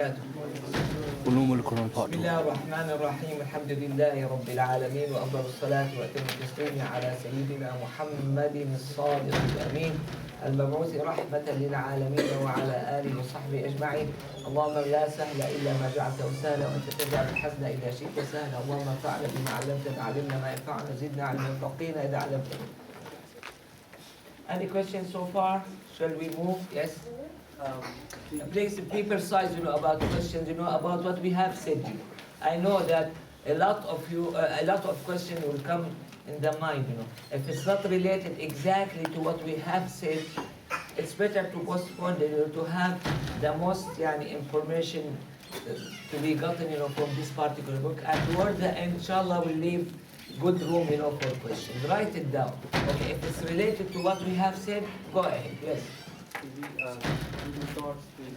Uloom بسم الله الرحمن الرحيم الحمد لله رب العالمين وأفضل الصلاة وأتم التسليم على سيدنا محمد الصادق الأمين المبعوث رحمة للعالمين وعلى آله وصحبه أجمعين. اللهم لا سهل إلا ما جعلته سهلا وأنت تجعل الحزن إذا شئت سهلا. اللهم انفعنا بما علمتنا علمنا ما ينفعنا زدنا علما فقينا إذا علمتنا. Any questions so far? Shall we move? Yes. Please, people size, about questions, about what we have said. I know that a lot of questions will come in the mind, If it's not related exactly to what we have said, it's better to postpone, to have the most information to be gotten, from this particular book. And toward the end, inshallah, we'll leave good room, for questions. Write it down. Okay, if it's related to what we have said, go ahead. Yes. In regards to the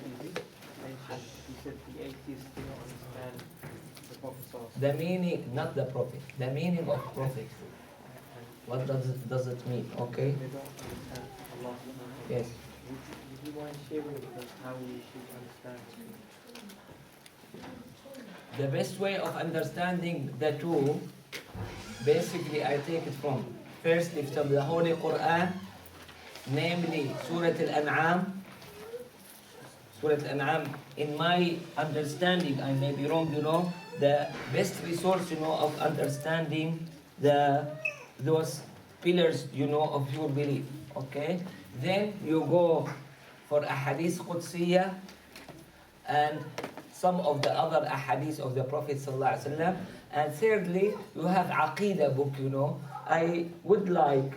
mention, he said the atheists do not understand the Prophet. The meaning, not the Prophet. The meaning of Prophet. What does it mean? Okay. They don't understand Allah. Yes. Would you mind sharing with us how we should understand it? The best way of understanding the two, basically, I take it from firstly from the Holy Quran, namely Surah Al-An'am. Surah Al-An'am, in my understanding, I may be wrong, the best resource, of understanding those pillars, of your belief. Okay? Then you go for ahadith Qudsiyya and some of the other ahadith of the Prophet ﷺ. And thirdly, you have Aqidah book, I would like,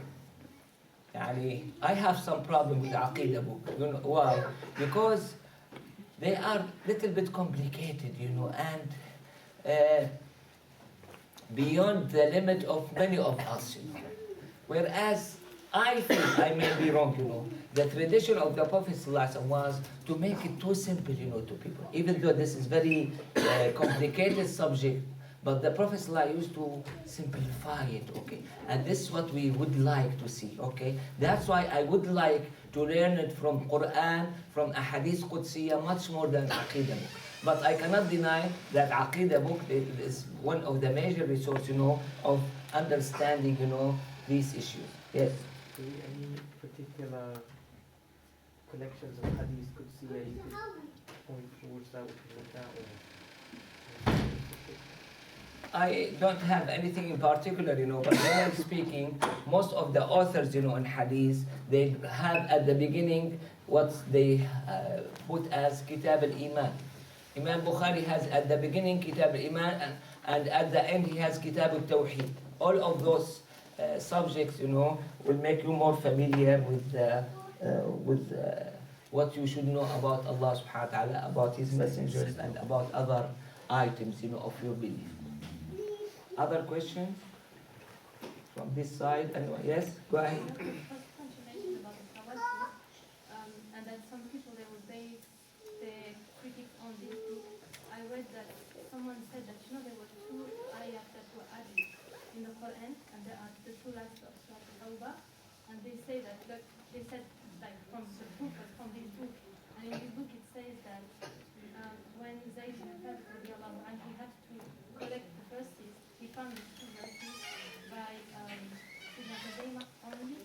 I have some problem with Aqidah book. Why? Because they are little bit complicated, and beyond the limit of many of us, Whereas I think, I may be wrong, the tradition of the Prophet ﷺ was to make it too simple, to people. Even though this is very complicated subject, but the Prophet ﷺ used to simplify it, okay? And this is what we would like to see, okay? That's why I would like to learn it from Quran, from Ahadith Qudsiyya, much more than Aqidah book. But I cannot deny that Aqidah book is one of the major resources, of understanding, these issues. Yes? Any particular collections of Hadith Qudsiya you could point towards that we can look at? I don't have anything in particular, but generally speaking, most of the authors, in Hadith, they have at the beginning what they put as Kitab al-Iman. Imam Bukhari has at the beginning Kitab al-Iman, and at the end he has Kitab al-Tawheed. All of those subjects, will make you more familiar with what you should know about Allah subhanahu wa ta'ala, about His messengers, and about other items, of your belief. Other questions from this side? Anyone? Yes, go ahead. And that some people they would base their critics on this book. I read that someone said that there were two ayat that were added in the Quran, and there are the two last of Surah Al-Tawbah, and they say that they said like from the book, but from this book, and in this book it says that when Zayd ibn Thabit and he had to collect the verses, he found the two verses by Ibn Huzaymah only.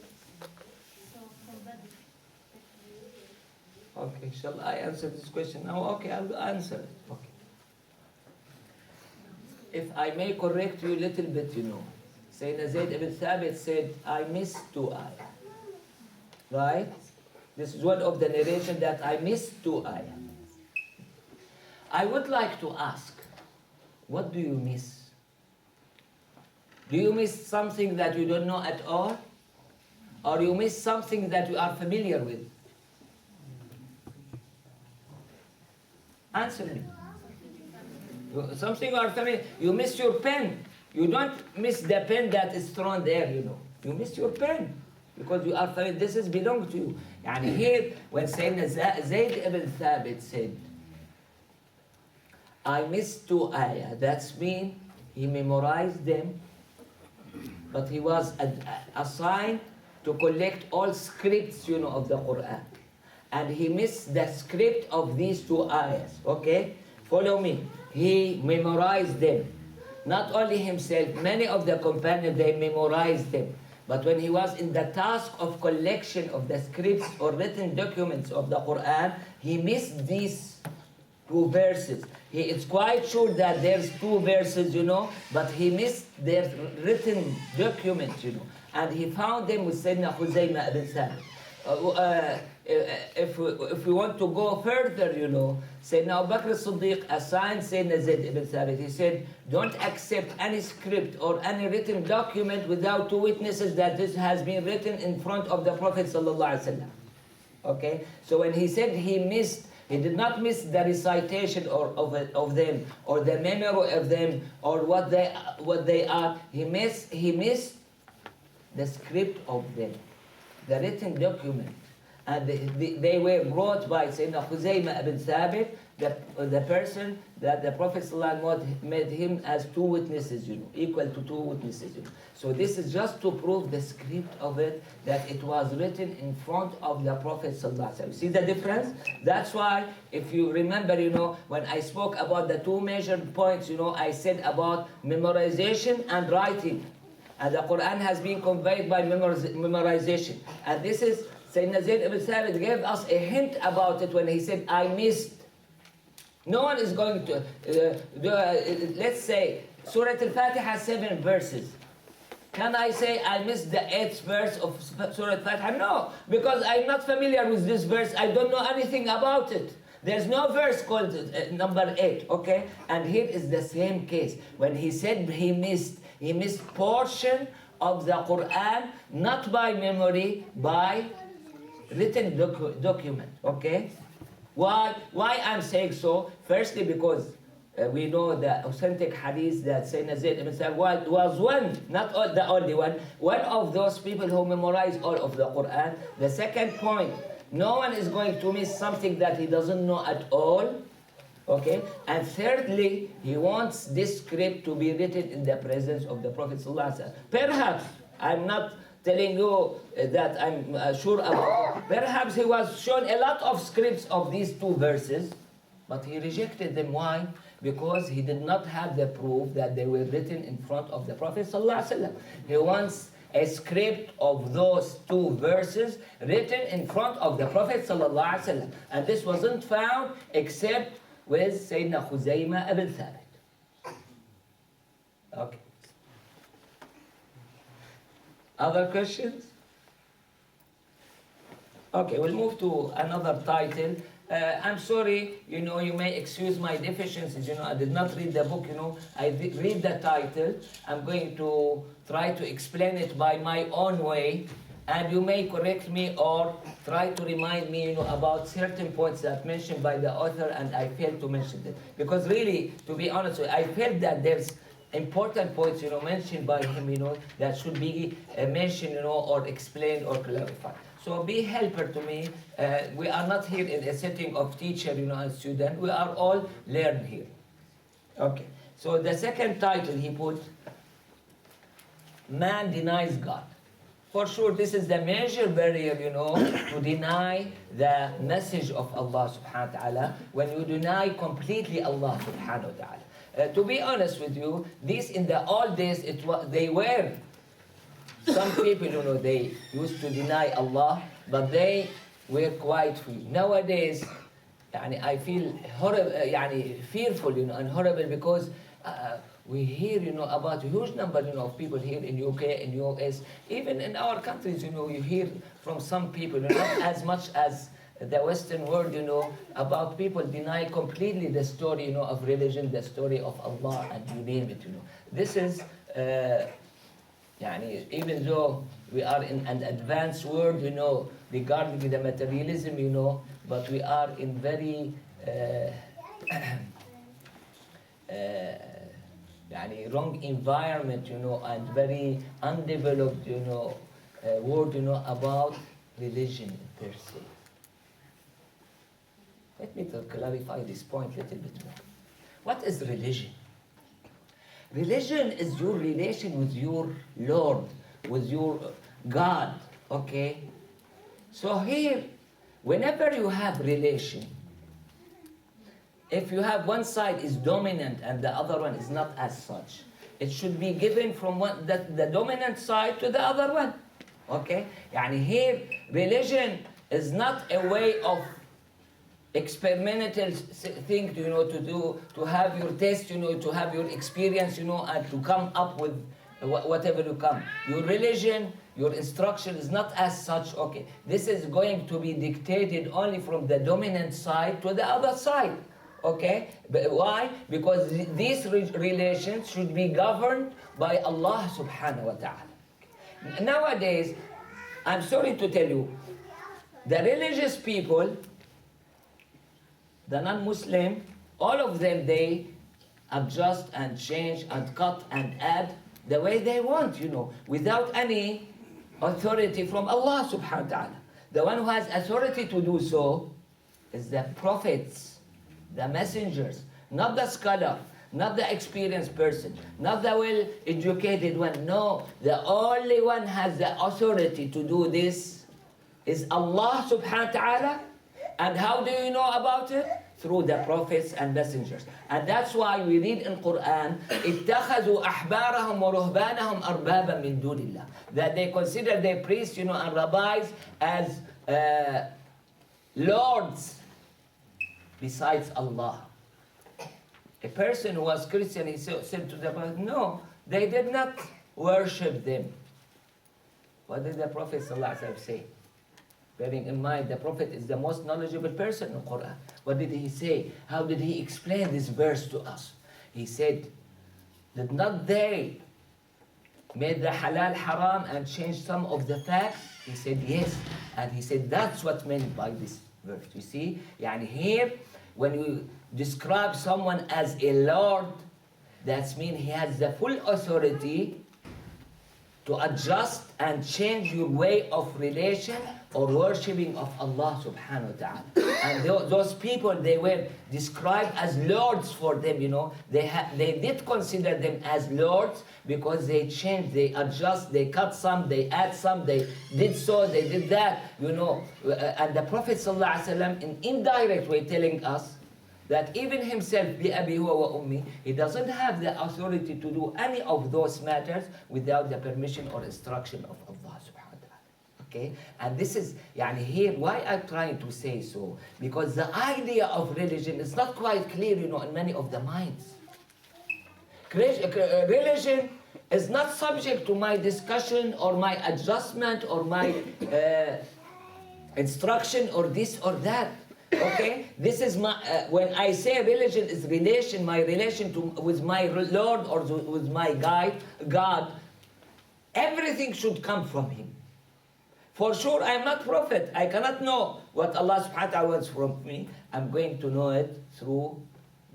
So from that. Okay, shall I answer this question now? Okay, I'll answer it. Okay. If I may correct you a little bit, Sayyidina Zayd ibn Thabit said, I missed two ayah. Right? This is one of the narration that I missed two ayah. I would like to ask, what do you miss? Do you miss something that you don't know at all? Or you miss something that you are familiar with? Answer me. Something you are familiar. You miss your pen. You don't miss the pen that is thrown there, You miss your pen. Because you are familiar. This is belong to you. And here, when Sayyidina Zayd ibn Thabit said, I missed two ayah. That's mean he memorized them, but he was assigned to collect all scripts, of the Quran. and he missed the script of these two ayahs. Okay? Follow me. He memorized them. Not only himself, many of the companions, they memorized them. But when he was in the task of collection of the scripts or written documents of the Quran, he missed these two verses. It's quite sure that there's two verses, but he missed their written documents, And he found them with Sayyidina Khuzaymah ibn Thabit. If we want to go further, Sayyidina Abu Bakr as-Siddiq assigned Sayyidina Zayd ibn Thabit. He said, don't accept any script or any written document without two witnesses that this has been written in front of the Prophet sallallahu alaihi wasallam. Okay? So when he said he did not miss the recitation of them, or the memory of them, or what they are. He missed the script of them, the written document. And they were brought by Sayyidina Khuzaymah ibn Thabit, the person that the Prophet ﷺ made him as two witnesses, equal to two witnesses. So this is just to prove the script of it, that it was written in front of the Prophet ﷺ. See the difference? That's why, if you remember, when I spoke about the two major points, I said about memorization and writing. And the Quran has been conveyed by memorization. And this is, Sayyidina Zayd ibn Thabit gave us a hint about it when he said, I missed. No one is going to, let's say, Surah Al-Fatiha has 7 verses. Can I say I missed the 8th verse of Surah Al-Fatiha? No, because I'm not familiar with this verse. I don't know anything about it. There's no verse called number 8, okay? And here is the same case. When he said he missed portion of the Quran, not by memory, by written document, okay? Why I'm saying so? Firstly, because we know the authentic hadith that Sayyidina Zayd ibn Thabit was one, not the only one of those people who memorized all of the Quran. The second point, no one is going to miss something that he doesn't know at all, okay? And thirdly, he wants this script to be written in the presence of the Prophet ﷺ. Perhaps, I'm not telling you that I'm sure about it. Perhaps he was shown a lot of scripts of these two verses, but he rejected them. Why? Because he did not have the proof that they were written in front of the Prophet ﷺ. He wants a script of those two verses written in front of the Prophet ﷺ. And this wasn't found except with Sayyidina Khuzaymah ibn Thabit. Okay. Other questions? Okay, we'll move to another title. I'm sorry, you may excuse my deficiencies, I did not read the book, I did read the title. I'm going to try to explain it by my own way, and you may correct me or try to remind me, about certain points that mentioned by the author and I failed to mention them. Because really, to be honest with you, I felt that there's important points, mentioned by him, that should be mentioned, or explained or clarified. So be helper to me. We are not here in a setting of teacher, and student. We are all learn here. Okay. So the second title he put, Man Denies God. For sure, this is the major barrier, to deny the message of Allah subhanahu wa ta'ala, when you deny completely Allah subhanahu wa ta'ala. To be honest with you, this in the old days, they were, some people, they used to deny Allah, but they were quite free. Nowadays, I feel horrible, fearful, and horrible, because we hear, about a huge number, of people here in UK, in US, even in our countries, you hear from some people, not as much as the Western world, about people deny completely the story, of religion, the story of Allah, and you name it, This is, even though we are in an advanced world, regarding the materialism, but we are in very wrong environment, and very undeveloped, world, about religion per se. Let me clarify this point a little bit more. What is religion? Religion is your relation with your Lord, with your God, okay? So here, whenever you have relation, if you have one side is dominant and the other one is not as such, it should be given from the dominant side to the other one. Okay? Yani here, religion is not a way of experimental thing, to do, to have your test, to have your experience, and to come up with whatever you come. Your religion, your instruction is not as such. Okay, this is going to be dictated only from the dominant side to the other side. Okay, but why? Because these relations should be governed by Allah subhanahu wa ta'ala. Nowadays, I'm sorry to tell you, the religious people, the non-Muslim, all of them, they adjust and change and cut and add the way they want, without any authority from Allah subhanahu wa ta'ala. The one who has authority to do so is the prophets, the messengers, not the scholar, not the experienced person, not the well-educated one. No, the only one has the authority to do this is Allah subhanahu wa ta'ala. And how do you know about it? Through the prophets and messengers. And that's why we read in Quran, اتخذوا أحبارهم ورهبانهم أربابا من دون الله. That they consider their priests, and rabbis as lords besides Allah. A person who was Christian, he said to the Prophet, no, they did not worship them. What did the Prophet ﷺ say? Bearing in mind, the Prophet is the most knowledgeable person in the Quran. What did he say? How did he explain this verse to us? He said, did not they made the halal haram and changed some of the facts? He said, yes. And he said, that's what meant by this verse. You see? Yani here, when you describe someone as a Lord, that means he has the full authority to adjust and change your way of relation or worshipping of Allah subhanahu wa ta'ala. And those people, they were described as lords for them, They did consider them as lords because they changed, they adjust, they cut some, they add some, they did so, they did that, And the Prophet sallallahu alaihi wasallam, in indirect way, telling us that even himself, بِأَبِي هُوَ وَأُمِّي, he doesn't have the authority to do any of those matters without the permission or instruction of Allah subhanahu wa ta'ala. Okay? And this is, here, why I'm trying to say so? Because the idea of religion is not quite clear, in many of the minds. Religion is not subject to my discussion or my adjustment or my instruction or this or that. Okay, this is my when I say religion is relation, my relation with my Lord or with my guide, God. Everything should come from Him. For sure, I am not prophet. I cannot know what Allah subhanahu wa ta'ala wants from me. I'm going to know it through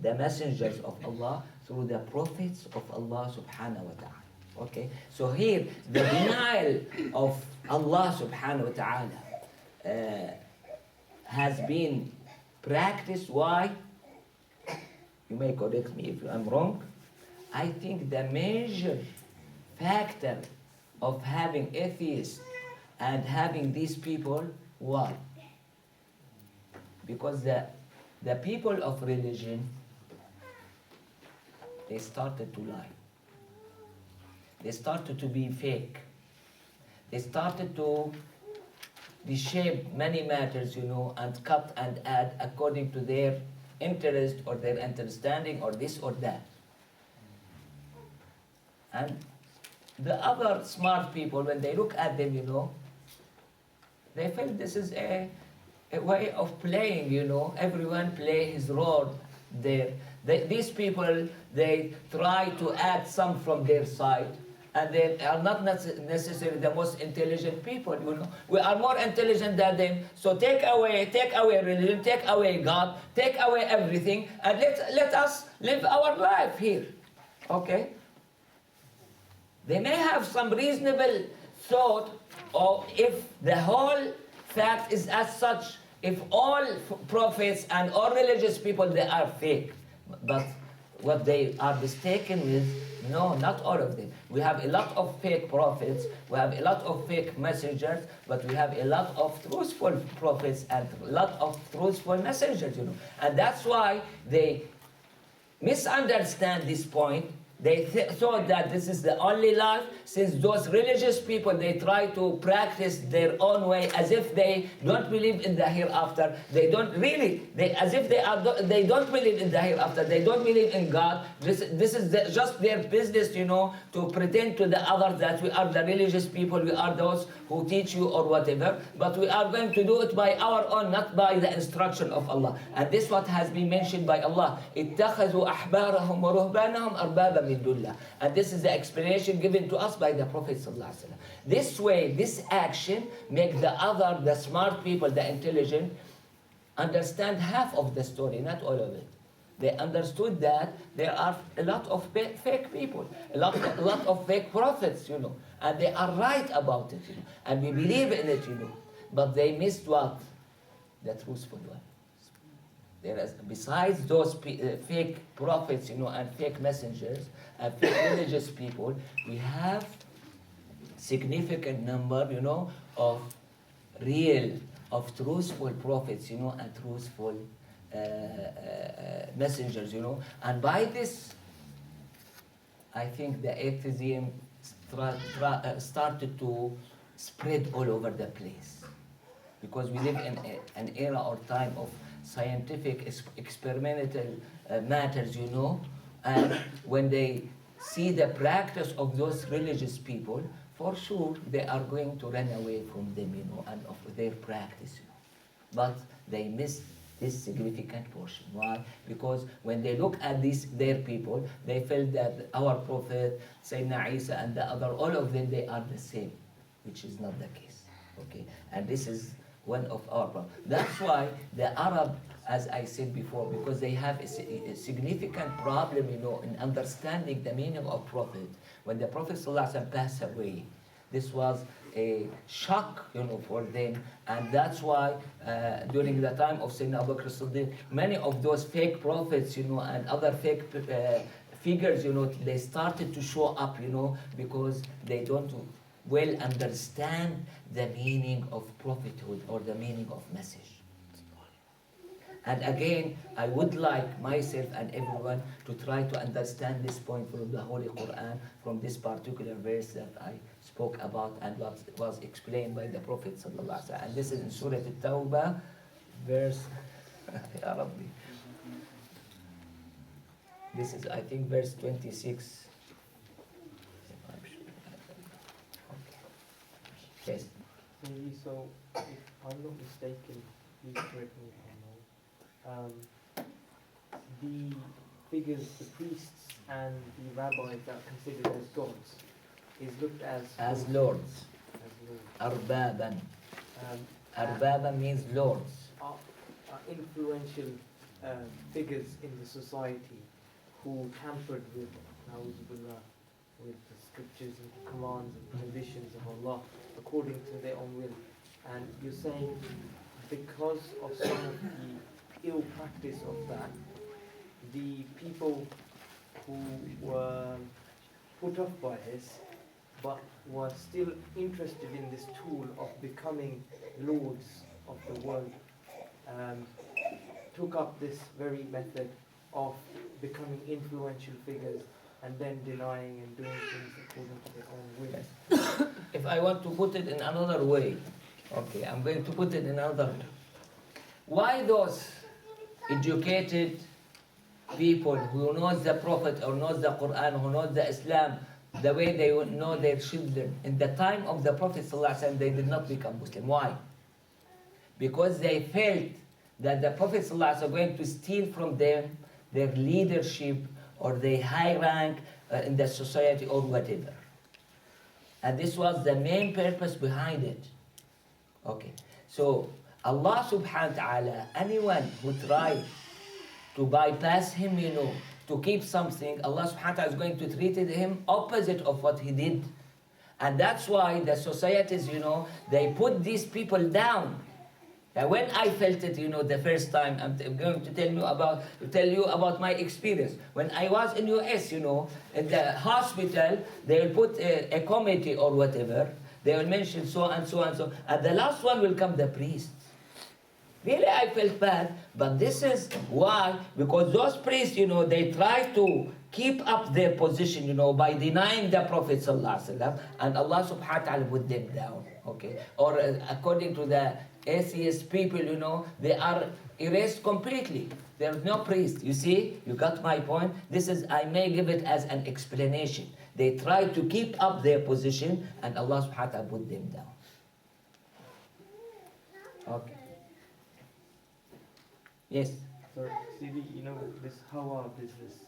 the messengers of Allah, through the prophets of Allah subhanahu wa ta'ala. Okay, so here the denial of Allah subhanahu wa ta'ala has been practiced. Why? You may correct me if I'm wrong. I think the major factor of having atheists and having these people, why? Because the people of religion, they started to lie. They started to be fake. They started to reshape many matters, and cut and add according to their interest or their understanding or this or that. And the other smart people, when they look at them, they feel this is a way of playing, everyone play his role there. These people, they try to add some from their side. And they are not necessarily the most intelligent people, We are more intelligent than them. So take away religion, take away God, take away everything, and let us live our life here. Okay? They may have some reasonable thought of if the whole fact is as such, if all prophets and all religious people, they are fake. But what they are mistaken with. No, not all of them. We have a lot of fake prophets, we have a lot of fake messengers, but we have a lot of truthful prophets and a lot of truthful messengers, And that's why they misunderstand this point. They thought that this is the only life, since those religious people, they try to practice their own way as if they don't believe in the hereafter. They don't really, as if they don't believe in the hereafter. They don't believe in God. This is just their business, to pretend to the others that we are the religious people, we are those who teach you or whatever. But we are going to do it by our own, not by the instruction of Allah. And this is what has been mentioned by Allah. اتخذوا أحبارهم ورهبانهم أربابا من دون الله. And this is the explanation given to us by the Prophet ﷺ. This way, this action make the smart people, the intelligent, understand half of the story, not all of it. They understood that there are a lot of fake people, a lot of fake prophets, and they are right about it, and we believe in it, But they missed what? The truthful one. Besides those fake prophets, and fake messengers, and fake religious people, we have significant number, of truthful prophets, and truthful messengers, And by this, I think the atheism started to spread all over the place. Because we live in an era or time of scientific experimental matters, and when they see the practice of those religious people, for sure they are going to run away from them, and of their practice. But they miss this significant portion. Why? Because when they look at their people, they feel that our Prophet, Sayyidina Isa, and the other, all of them, they are the same, which is not the case. Okay, and this is one of our problems. That's why the Arab, as I said before, because they have a significant problem, in understanding the meaning of Prophet. When the Prophet ﷺ passed away, this was a shock, for them, and that's why during the time of Sayyidina Abu Bakr as-Siddiq, many of those fake prophets, and other fake figures, they started to show up, because they don't well understand the meaning of prophethood or the meaning of message. And again, I would like myself and everyone to try to understand this point from the Holy Quran, from this particular verse that I spoke about and what was explained by the Prophet ﷺ. And this is in Surah At-Tawbah, verse, Ya Rabbi. This is, I think, verse 26. Yes. So, if I'm not mistaken, please correct me if I'm wrong. The figures, the priests and the rabbis that are considered as gods, is looked as lords. As lords. Arbaban. Arbaban means lords. Are influential figures in the society who tampered with the scriptures and commands and prohibitions of Allah according to their own will. And you're saying because of some of the ill practice of that, the people who were put off by this but were still interested in this tool of becoming lords of the world, took up this very method of becoming influential figures and then denying and doing things according to their own will. If I want to put it in another way, okay, I'm going to put it in another way. Why those educated people who knows the Prophet or knows the Quran, who knows the Islam, the way they would know their children, in the time of the Prophet ﷺ, they did not become Muslim. Why? Because they felt that the Prophet ﷺ was going to steal from them their leadership or their high rank in the society or whatever. And this was the main purpose behind it. Okay, so Allah subhanahu wa ta'ala, anyone who tried to bypass him, to keep something, Allah subhanahu wa ta'ala is going to treat him opposite of what he did. And that's why the societies, they put these people down When I felt it, the first time, I'm going to tell you about my experience. When I was in US, in the hospital, they will put a committee or whatever. They will mention so and so and so. And the last one will come the priest. Really, I felt bad, but this is why, because those priests, they try to keep up their position, by denying the Prophet ﷺ, and Allah subhanahu wa ta'ala put them down, okay? Or according to the atheist people, they are erased completely. There is no priest. You see, you got my point? I may give it as an explanation. They try to keep up their position, and Allah subhanahu wa ta'ala put them down. Okay. Yes. So, see, this Hawa business,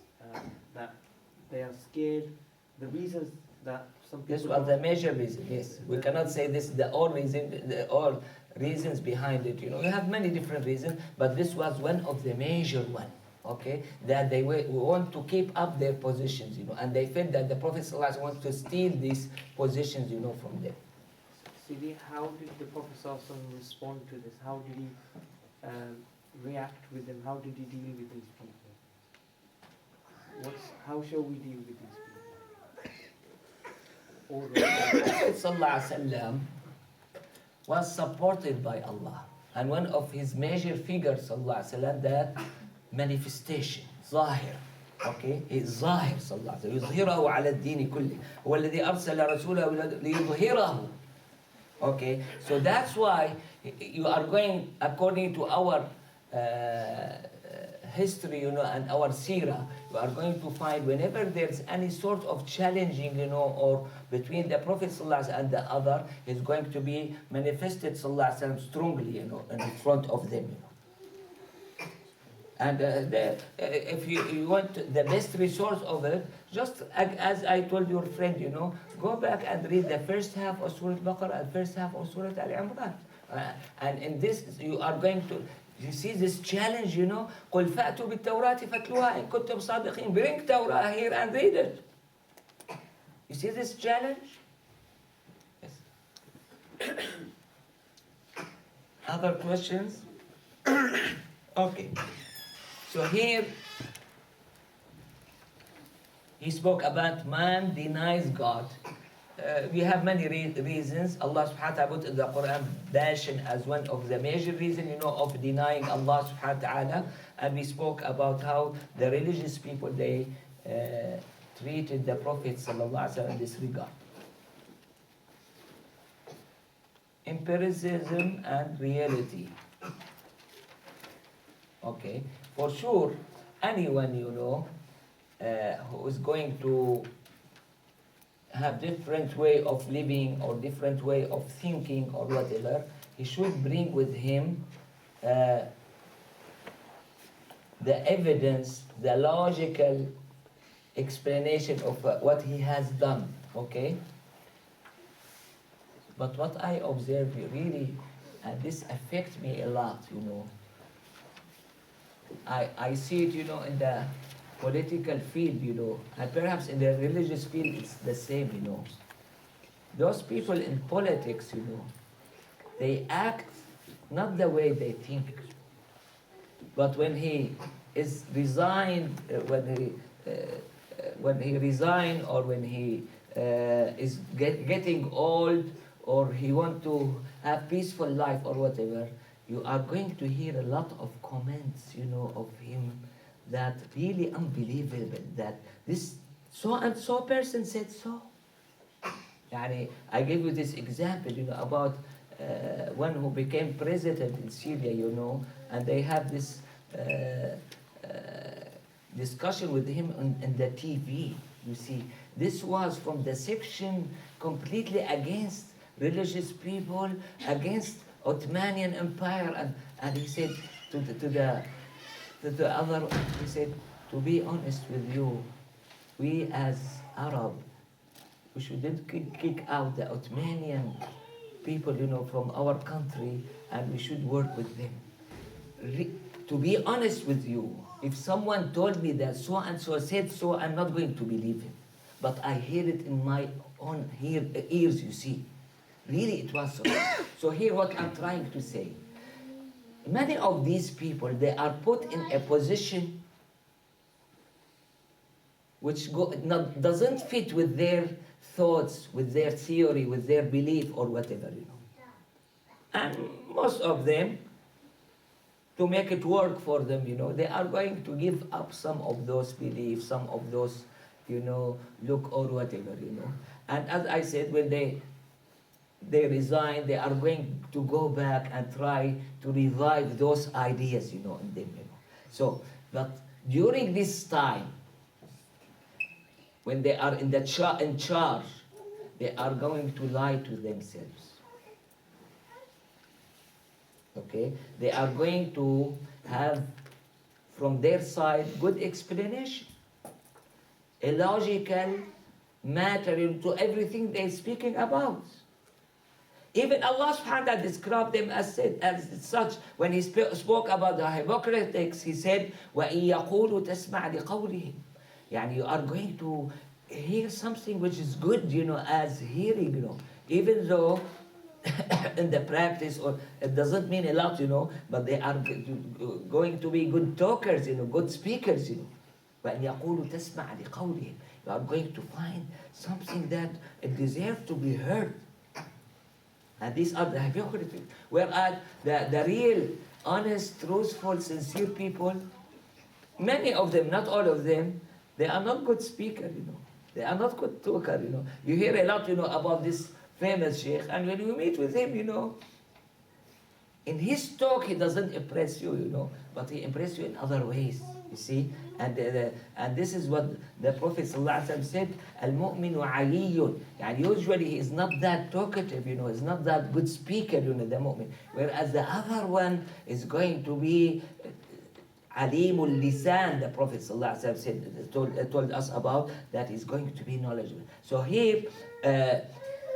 that they are scared. The reasons that some people. This was the major reason. Yes, we cannot say this is the all reasons behind it. We have many different reasons, but this was one of the major one. Okay, that they want to keep up their positions, and they felt that the Prophet ﷺ wants to steal these positions, from them. See, how did the Prophet ﷺ respond to this? How did he react with them? How did he deal with these people? How shall we deal with these people? The Prophet ﷺ was supported by Allah, and one of his major figures, ﷺ, the manifestation, ظاهر. Okay, he's ظاهر صلى الله عليه وسلم يظهره على الدين كله هو الذي أرسل رسوله ليظهره. Okay, so that's why you are going according to our history, and our seerah, you are going to find whenever there's any sort of challenging, or between the Prophet ﷺ and the other, is going to be manifested ﷺ strongly, in front of them. And if you want the best resource of it, just as I told your friend, go back and read the first half of Surah Al-Baqarah and first half of Surah Al-Imran. And in this, you are going to, you see this challenge, قُلْ فَأْتُوا بِالتَّوْرَاةِ فَاتْلُوهَا إِن كُنتُمْ صَادِقِينَ. Bring Torah here and read it. You see this challenge? Yes. Other questions? Okay. So here, he spoke about man denies God. We have many reasons. Allah subhanahu wa ta'ala put in the Quran passion as one of the major reasons, of denying Allah subhanahu wa ta'ala. And we spoke about how the religious people, they treated the Prophet sallallahu alaihi wasallam in this regard. Empiricism and reality. Okay, for sure, anyone, who is going to have different way of living or different way of thinking or whatever, he should bring with him the evidence, the logical explanation of what he has done, okay? But what I observe really, and this affects me a lot, I see it, in the political field, and perhaps in the religious field it's the same, Those people in politics, they act not the way they think. But when he is resigned, when he resigned, or when he is getting old, or he want to have peaceful life or whatever, you are going to hear a lot of comments, of him that really unbelievable, that this so and so person said so. I gave you this example, about one who became president in Syria, and they have this discussion with him on the TV. You see, this was from the section completely against religious people, against Ottomanian Empire, and he said to the other, he said, to be honest with you, we as Arab, we shouldn't kick out the Ottomanian people, from our country, and we should work with them. To be honest with you, if someone told me that so and so said so, I'm not going to believe him. But I hear it in my own ears, you see. Really, it was so. So here what I'm trying to say. many of these people, they are put in a position which doesn't fit with their thoughts, with their theory, with their belief or whatever, you know. And most of them, to make it work for them, you know, they are going to give up some of those beliefs, some of those, you know, look or whatever, you know. And as I said, when they resign, they are going to go back and try to revive those ideas, you know, in them, you know. So, but during this time, when they are in charge, they are going to lie to themselves. Okay? They are going to have, from their side, good explanation. A logical matter to everything they're speaking about. Even Allah subhanahu wa ta'ala described them as such. When he spoke about the hypocrites, he said, وَإِن يَقُولُوا تَسْمَعْ لِقَوْلِهِمْ. Yani you are going to hear something which is good, you know, as hearing, you know. Even though in the practice, or it doesn't mean a lot, you know, but they are going to be good talkers, you know, good speakers, you know. وَإِن يَقُولُوا تَسْمَعْ لِقَوْلِهِمْ. You are going to find something that it deserves to be heard. And these are the hypocrites. Whereas the real, honest, truthful, sincere people, many of them, not all of them, they are not good speakers, you know. They are not good talkers, you know. You hear a lot, you know, about this famous Shaykh, and when you meet with him, you know, in his talk, he doesn't impress you, you know, but he impresses you in other ways, you see. And this is what the Prophet ﷺ said, Al-mu'minu aliyyun. And usually he is not that talkative, you know, he's not that good speaker, you know, the mu'min. Whereas the other one is going to be alimul lisan, the Prophet ﷺ said, told us about, that is going to be knowledgeable. So here,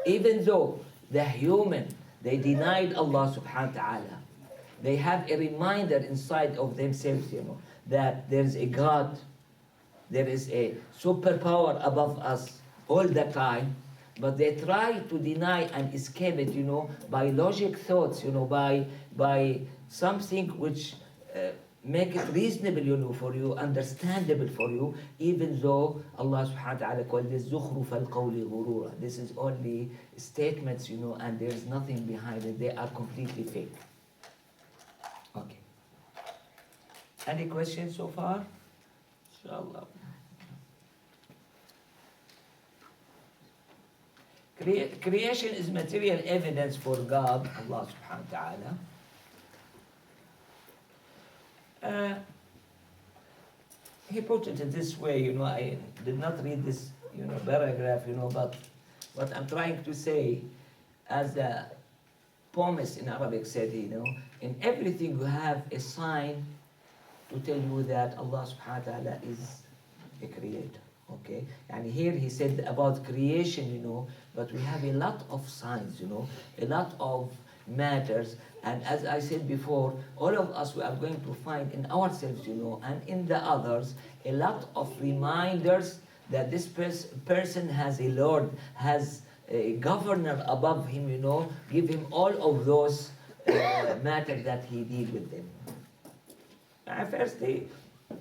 even though the human, they denied Allah subhanahu wa ta'ala, they have a reminder inside of themselves, you know, that there is a God, there is a superpower above us all the time, but they try to deny and escape it, you know, by logic thoughts, you know, by something which make it reasonable, you know, for you, understandable for you, even though Allah subhanahu wa ta'ala called this زُخْرُفَ الْقَوْلِ غُرُورًا. This is only statements, you know, and there's nothing behind it. They are completely fake. Okay. Any questions so far? Inshallah. Creation is material evidence for God, Allah subhanahu wa ta'ala. He put it in this way, you know, I did not read this, you know, paragraph, you know, but what I'm trying to say, as the poemist in Arabic said, you know, in everything you have a sign to tell you that Allah subhanahu wa ta'ala is a creator, okay? And here he said about creation, you know, but we have a lot of signs, you know, a lot of matters. And as I said before, all of us, we are going to find in ourselves, you know, and in the others, a lot of reminders that this person has a Lord, has a governor above him, you know, give him all of those matters that he did with them. Firstly,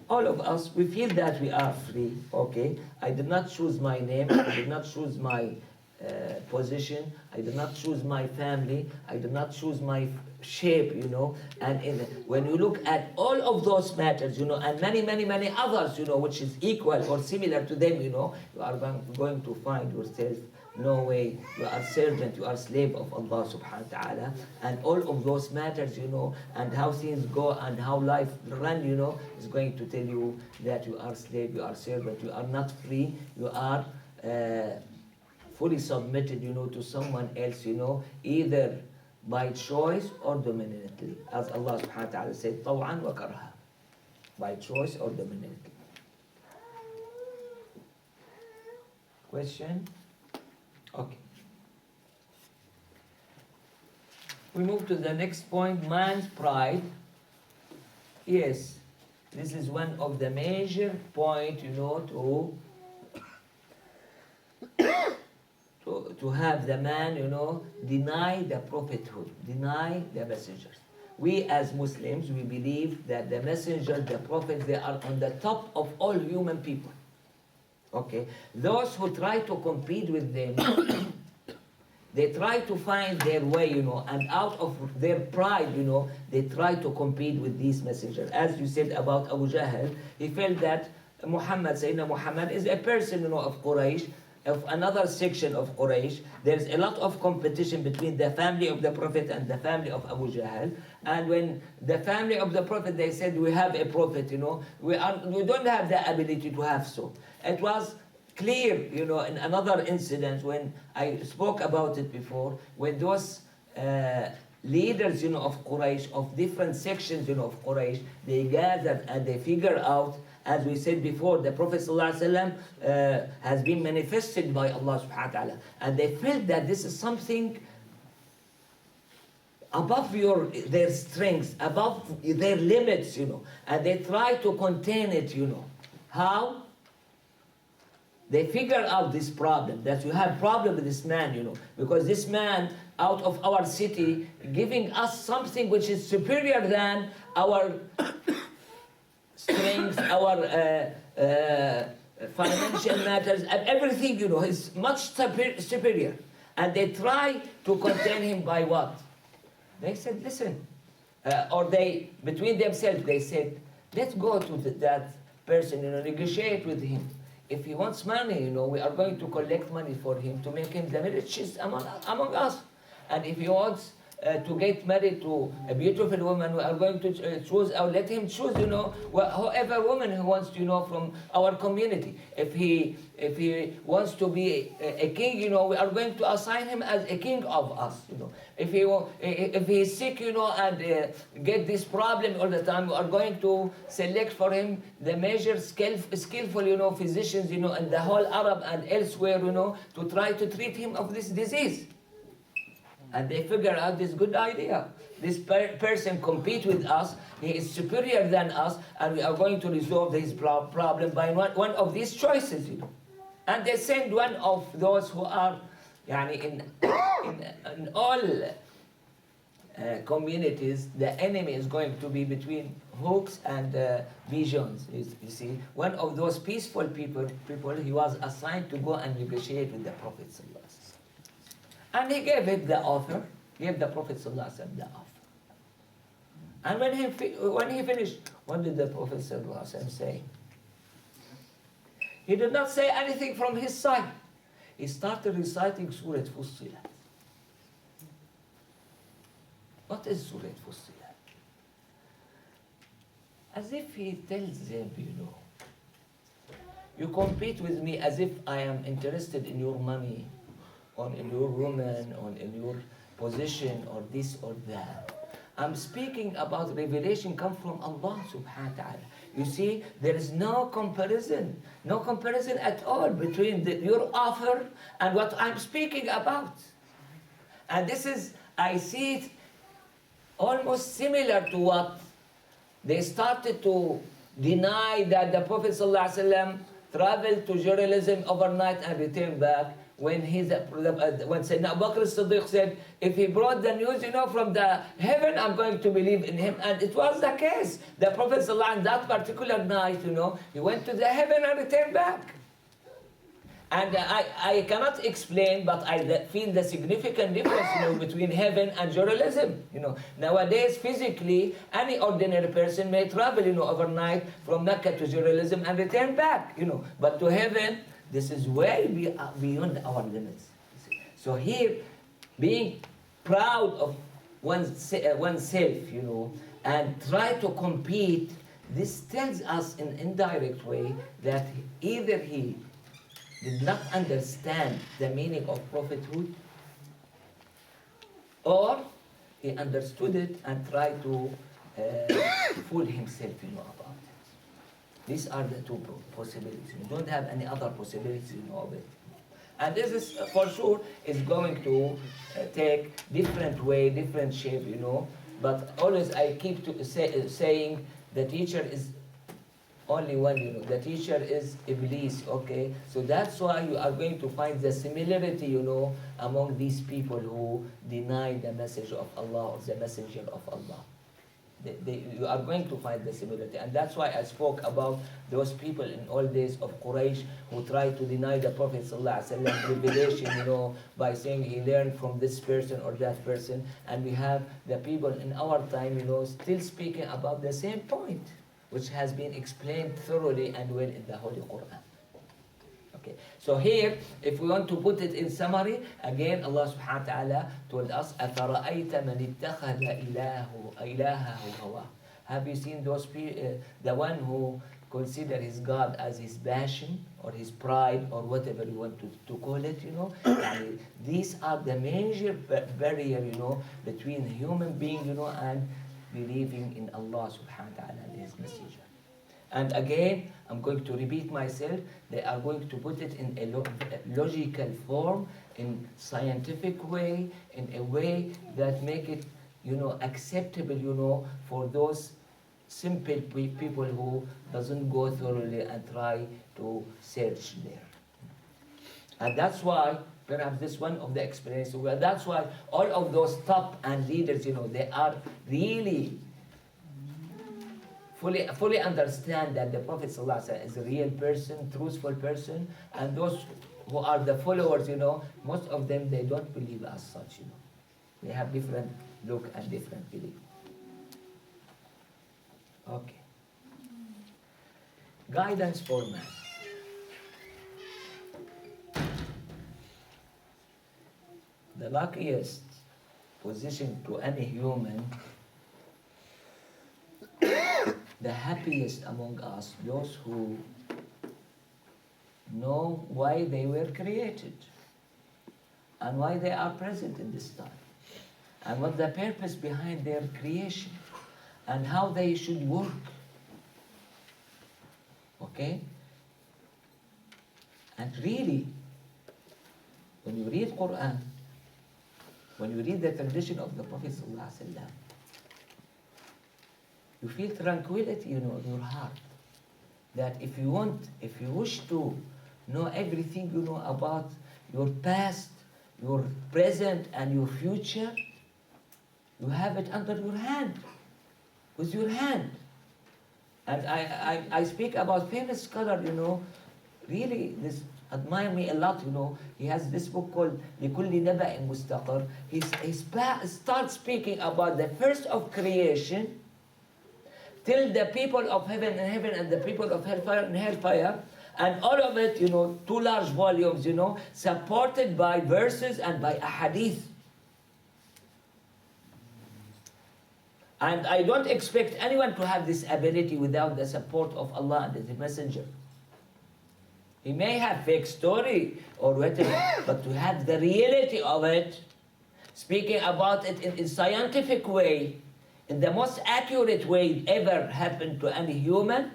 all of us, we feel that we are free, okay? I did not choose my name, I did not choose my position, I did not choose my family, I did not choose my shape, you know. And when you look at all of those matters, you know, and many, many, many others, you know, which is equal or similar to them, you know, you are going to find yourself, no way, you are servant, you are slave of Allah subhanahu wa ta'ala. And all of those matters, you know, and how things go and how life run, you know, is going to tell you that you are slave, you are servant, you are not free, you are fully submitted, you know, to someone else, you know, either by choice or dominantly. As Allah subhanahu wa ta'ala said, طَوْعًا وَكَرْهًا. By choice or dominantly. Question? Okay. We move to the next point, man's pride. Yes, this is one of the major points, you know, to have the man, you know, deny the prophethood, deny the messengers. we as Muslims, we believe that the messenger, the prophets, they are on the top of all human people. Okay? Those who try to compete with them, they try to find their way, and out of their pride, they try to compete with these messengers. As you said about Abu Jahl, he felt that Sayyidina Muhammad is a person, of Quraysh, of another section of Quraysh. There's a lot of competition between the family of the Prophet and the family of Abu Jahl. And when the family of the Prophet, they said, we have a Prophet, we don't have the ability to have so. It was clear, in another incident when I spoke about it before, when those leaders, of Quraysh, of different sections, of Quraysh, they gathered and they figured out, as we said before, the Prophet ﷺ, has been manifested by Allah subhanahu wa ta'ala. And they felt that this is something above their strengths, above their limits, and they try to contain it, How? They figure out this problem, that you have problem with this man, because this man out of our city giving us something which is superior than our strengths, our financial matters, and everything, is much superior. And they try to contain him by what? They said, listen, or they, between themselves, they said, let's go to that person, negotiate with him. If he wants money, we are going to collect money for him to make him the richest among us. And if he wants to get married to a beautiful woman, we are going to choose, or let him choose, whoever woman he wants, from our community. If he wants to be a king, we are going to assign him as a king of us, If he is sick, and get this problem all the time, we are going to select for him the major skillful, physicians, in the whole Arab and elsewhere, to try to treat him of this disease. And they figure out this good idea. This person compete with us, he is superior than us, and we are going to resolve his problem by one of these choices, And they send one of those who are, in all communities, the enemy is going to be between hawks and pigeons. You see, one of those peaceful people, he was assigned to go and negotiate with the Prophet ﷺ. And he gave him the offer, gave the Prophet ﷺ the offer. And when he finished, what did the Prophet ﷺ say? He did not say anything from his side. He started reciting Surah Fussilat. What is Surah Fussilat? As if he tells them, you compete with me as if I am interested in your money, or in your woman, or in your position, or this or that. I'm speaking about revelation come from Allah subhanahu wa ta'ala. You see, there is no comparison at all between your offer and what I'm speaking about. And this is, I see it almost similar to what they started to deny that the Prophet ﷺ traveled to Jerusalem overnight and returned back. When Sayyidina Abu Bakr as-Siddiq said, if he brought the news, from the heaven, I'm going to believe in him. And it was the case. The Prophet ﷺ, that particular night, he went to the heaven and returned back. And I cannot explain, but I feel the significant difference, between heaven and Jerusalem. Nowadays, physically, any ordinary person may travel, overnight from Mecca to Jerusalem and return back, But to heaven, this is way beyond our limits. So here, being proud of oneself, and try to compete, this tells us in an indirect way that either he did not understand the meaning of prophethood, or he understood it and tried to fool himself, about it. These are the two possibilities. You don't have any other possibilities, of it. And this is, for sure, is going to take different way, different shape, But always I keep saying the teacher is only one, The teacher is Iblis, okay? So that's why you are going to find the similarity, among these people who deny the message of Allah or the messenger of Allah. You are going to find the similarity. And that's why I spoke about those people in old days of Quraysh who tried to deny the Prophet ﷺ revelation, by saying he learned from this person or that person. And we have the people in our time, still speaking about the same point, which has been explained thoroughly and well in the Holy Quran. Okay. So here, if we want to put it in summary, again Allah subhanahu wa ta'ala told us, أَفَرَأَيْتَ مَنِ اتَّخَذَ إِلَهَهُ هَوَاهُ. Have you seen those people, the one who consider his God as his passion or his pride or whatever you want to call it, And these are the major barrier, between human being, and believing in Allah subhanahu wa ta'ala and his messenger. And again, I'm going to repeat myself, they are going to put it in a logical form, in scientific way, in a way that make it, acceptable, for those simple people who doesn't go thoroughly and try to search there. And that's why, perhaps this one of the experiences, that's why all of those top and leaders, they are really fully understand that the Prophet ﷺ is a real person, truthful person, and those who are the followers, most of them, they don't believe as such, They have different look and different belief. Okay. Guidance for man. The luckiest position to any human, the happiest among us, those who know why they were created and why they are present in this time and what the purpose behind their creation and how they should work. Okay? And really, when you read Quran, when you read the tradition of the Prophet ﷺ, you feel tranquility, in your heart. That if you wish to know everything, about your past, your present, and your future, you have it under your hand, with your hand. And I speak about famous scholar, really this admire me a lot, He has this book called لِكُلِّ نَبَأٍ مُسْتَقَرٍ. He starts speaking about the first of creation, till the people of heaven and the people of hellfire, and all of it, 2 large volumes, supported by verses and by ahadith. And I don't expect anyone to have this ability without the support of Allah and the Messenger. He may have fake story or whatever, but to have the reality of it, speaking about it in a scientific way, in the most accurate way ever happened to any human,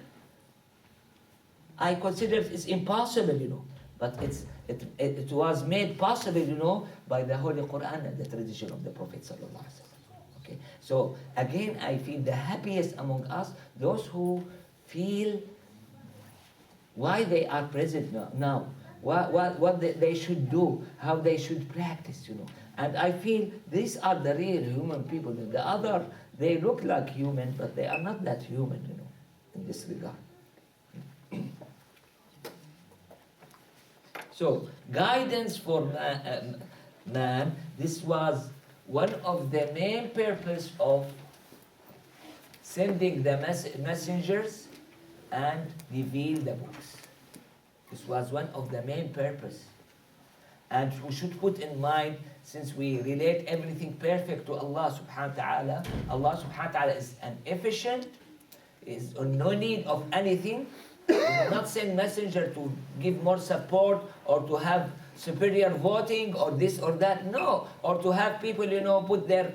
I consider it's impossible, But it was made possible, by the Holy Quran and the tradition of the Prophet ﷺ. Okay. So again, I feel the happiest among us, those who feel why they are present now, what they should do, how they should practice, And I feel these are the real human people. The other, they look like human, but they are not that human, in this regard. So, guidance for man, this was one of the main purpose of sending the messengers and reveal the books. This was one of the main purpose. And we should put in mind, since we relate everything perfect to Allah subhanahu wa ta'ala, Allah subhanahu wa ta'ala is an efficient, is on no need of anything. He will not send messenger to give more support or to have superior voting or this or that. No. Or to have people, put their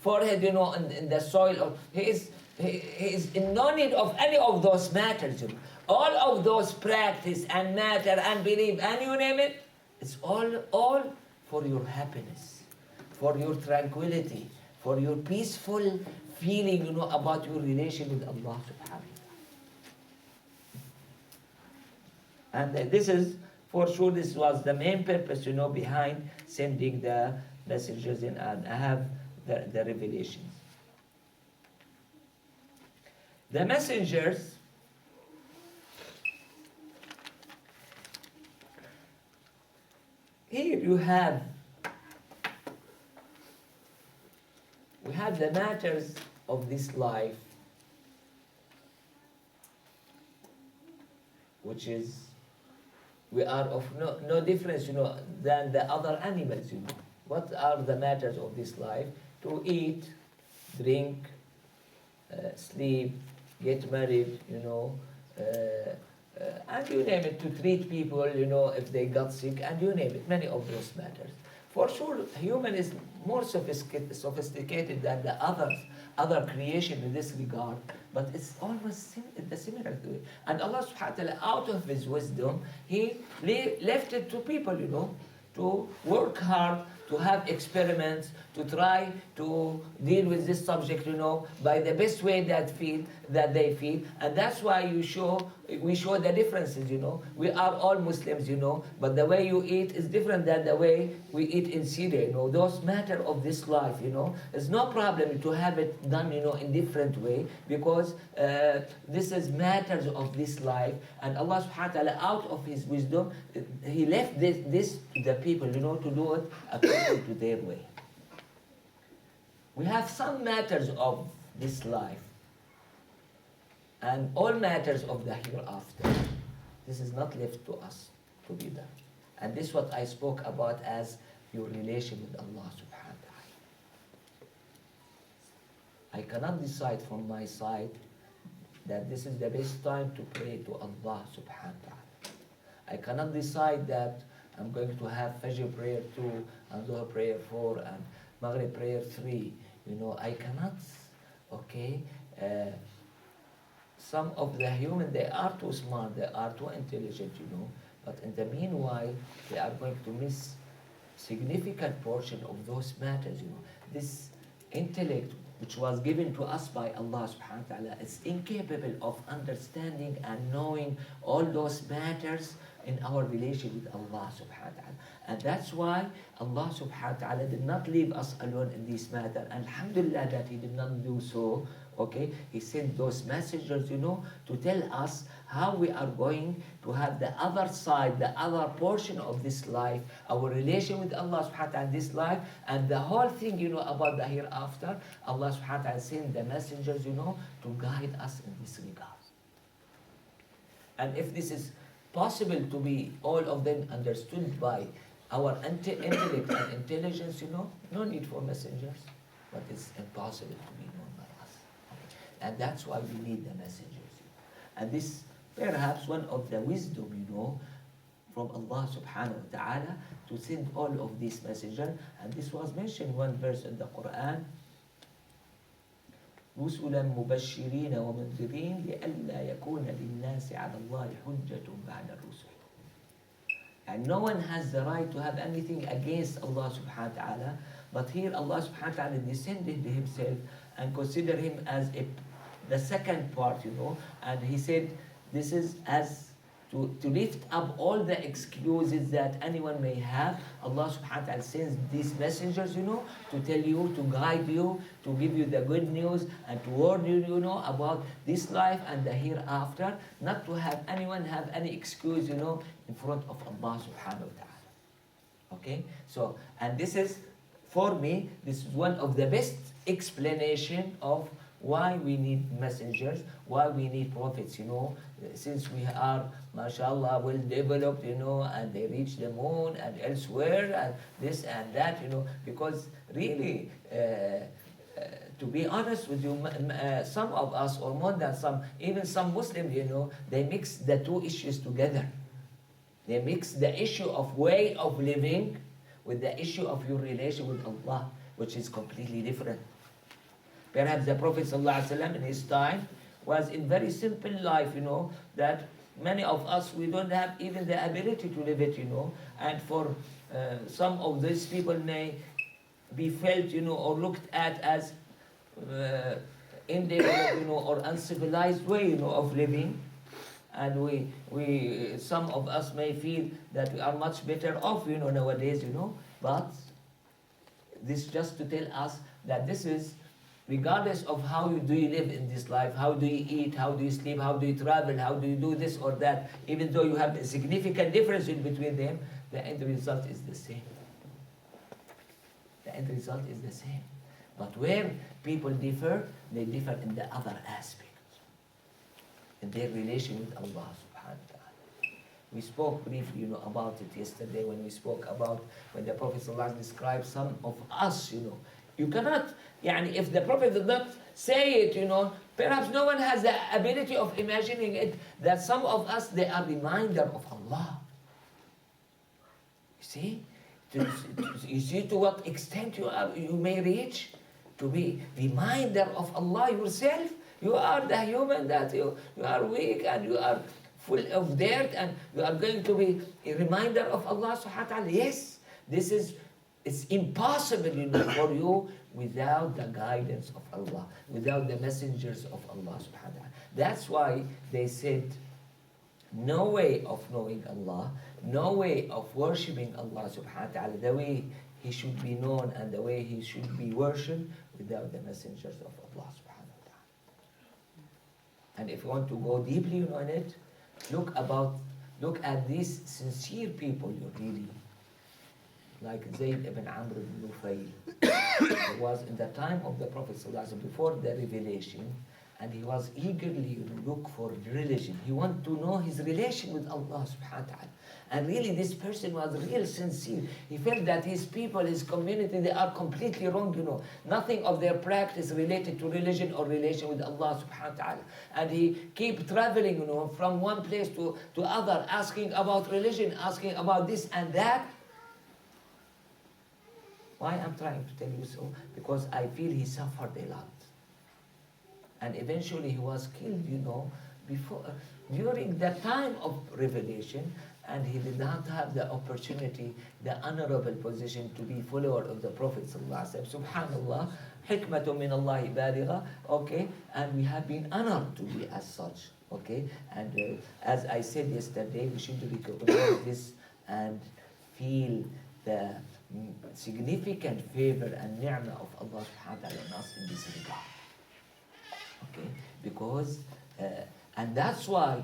forehead, in the soil. Or he is in no need of any of those matters. All of those practice and matter and belief and you name it, it's all for your happiness, for your tranquility, for your peaceful feeling, about your relation with Allah subhanahu wa ta'ala. And this is, for sure, this was the main purpose, behind sending the messengers in and have the revelations. The messengers, here we have the matters of this life, which is, we are of no difference, than the other animals, What are the matters of this life? To eat, drink, sleep, get married, and you name it, to treat people, if they got sick, and you name it, many of those matters. For sure, human is more sophisticated than the other creation in this regard, but it's almost the similar to it. And Allah subhanahu wa ta'ala, out of His wisdom, He left it to people, to work hard, to have experiments, to try to deal with this subject, by the best way that they feel. And that's why we show the differences, We are all Muslims, but the way you eat is different than the way we eat in Syria, Those matter of this life, It's no problem to have it done, in different way, because this is matters of this life. And Allah subhanahu wa ta'ala, out of His wisdom, He left this to the people, to do it according to their way. We have some matters of this life, and all matters of the hereafter. This is not left to us to be done. And this is what I spoke about as your relation with Allah subhanahu wa ta'ala. I cannot decide from my side that this is the best time to pray to Allah subhanahu wa ta'ala. I cannot decide that I'm going to have Fajr prayer 2, and Dhuhr prayer 4, and Maghrib prayer 3. I cannot, okay? Some of the human, they are too smart, they are too intelligent, but in the meanwhile, they are going to miss significant portion of those matters, This intellect, which was given to us by Allah subhanahu wa ta'ala, is incapable of understanding and knowing all those matters in our relation with Allah subhanahu wa ta'ala. And that's why Allah subhanahu wa ta'ala did not leave us alone in this matter. And alhamdulillah that He did not do so. Okay, He sent those messengers, to tell us how we are going to have the other side, the other portion of this life, our relation with Allah subhanahu wa ta'ala in this life, and the whole thing, about the hereafter. Allah subhanahu wa ta'ala sent the messengers, to guide us in this regard. And if this is possible to be all of them understood by our intellect and intelligence, no need for messengers, but it's impossible to be known by us. And that's why we need the messengers. And this perhaps one of the wisdom, from Allah subhanahu wa ta'ala, to send all of these messengers. And this was mentioned one verse in the Quran, رسلا مبشرين ومنذرين لئلا يكون للناس على الله حجة بعد الرسل. And no one has the right to have anything against Allah subhanahu wa ta'ala, but here Allah subhanahu wa ta'ala descended Himself and considered Him as the second part, and He said this is as to lift up all the excuses that anyone may have. Allah subhanahu wa ta'ala sends these messengers, to tell you, to guide you, to give you the good news, and to warn you, about this life and the hereafter, not to have anyone have any excuse, in front of Allah subhanahu wa ta'ala. Okay? So, and this is, for me, this is one of the best explanation of why we need messengers, why we need prophets, since we are, mashallah, well developed, and they reach the moon and elsewhere, and this and that, because really, to be honest with you, some of us, or more than some, even some Muslims, they mix the two issues together. They mix the issue of way of living with the issue of your relation with Allah, which is completely different. Perhaps the Prophet ﷺ in his time was in very simple life, that many of us, we don't have even the ability to live it, and for some of these people may be felt, or looked at as indeveloped, or uncivilized way, of living. And we some of us may feel that we are much better off, nowadays, but this just to tell us that this is regardless of how do you live in this life, how do you eat, how do you sleep, how do you travel, how do you do this or that, even though you have a significant difference in between them, the end result is the same. The end result is the same. But where people differ, they differ in the other aspects, in their relation with Allah subhanahu wa ta'ala. We spoke briefly, about it yesterday when we spoke about when the Prophet ﷺ described some of us, You cannot, if the Prophet did not say it, perhaps no one has the ability of imagining it, that some of us, they are reminder of Allah. You see? You see to what extent you may reach to be reminder of Allah yourself. You are the human that you are weak and you are full of dirt and you are going to be a reminder of Allah subhanahu wa ta'ala. Yes, it's impossible for you without the guidance of Allah, without the messengers of Allah subhanahu wa ta'ala. That's why they said, no way of knowing Allah, no way of worshipping Allah subhanahu wa ta'ala, the way He should be known and the way He should be worshipped without the messengers of Allah subhanahu wa ta'ala. And if you want to go deeply in it, look at these sincere people you really, like Zayd ibn Amr ibn Nufayl. He was in the time of the Prophet ﷺ, before the revelation, and he was eagerly look for religion. He wanted to know his relation with Allah subhanahu wa ta'ala. And really this person was real sincere. He felt that his people, his community, they are completely wrong, Nothing of their practice related to religion or relation with Allah subhanahu wa ta'ala. And he keep traveling, from one place to other, asking about religion, asking about this and that. Why I'm trying to tell you so? Because I feel he suffered a lot. And eventually he was killed, during the time of revelation, and he did not have the opportunity, the honorable position to be follower of the Prophet ﷺ. Subhanallah, hikmatun min Allahi baligha, okay, and we have been honored to be as such, okay, and as I said yesterday, we should recognize this and feel the significant favor and ni'mah of Allah subhanahu wa ta'ala on us in this regard. Okay, because and that's why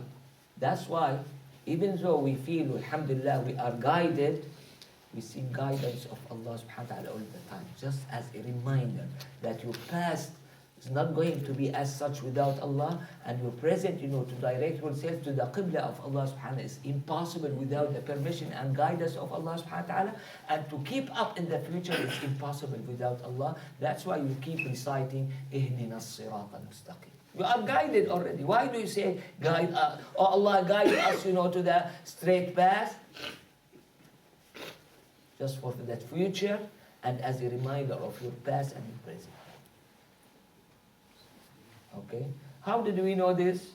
even though we feel alhamdulillah we are guided, we seek guidance of Allah subhanahu wa ta'ala all the time, just as a reminder that your past is not going to be as such without Allah, and your present, to direct yourself to the qibla of Allah subhanahu wa ta'ala is impossible without the permission and guidance of Allah subhanahu wa ta'ala, and to keep up in the future is impossible without Allah. That's why you keep reciting ihdina as-sirat al-mustaqim. You are guided already. Why do you say guide us? Oh, Allah guide us, to the straight path? Just for that future and as a reminder of your past and your present. Okay? How did we know this?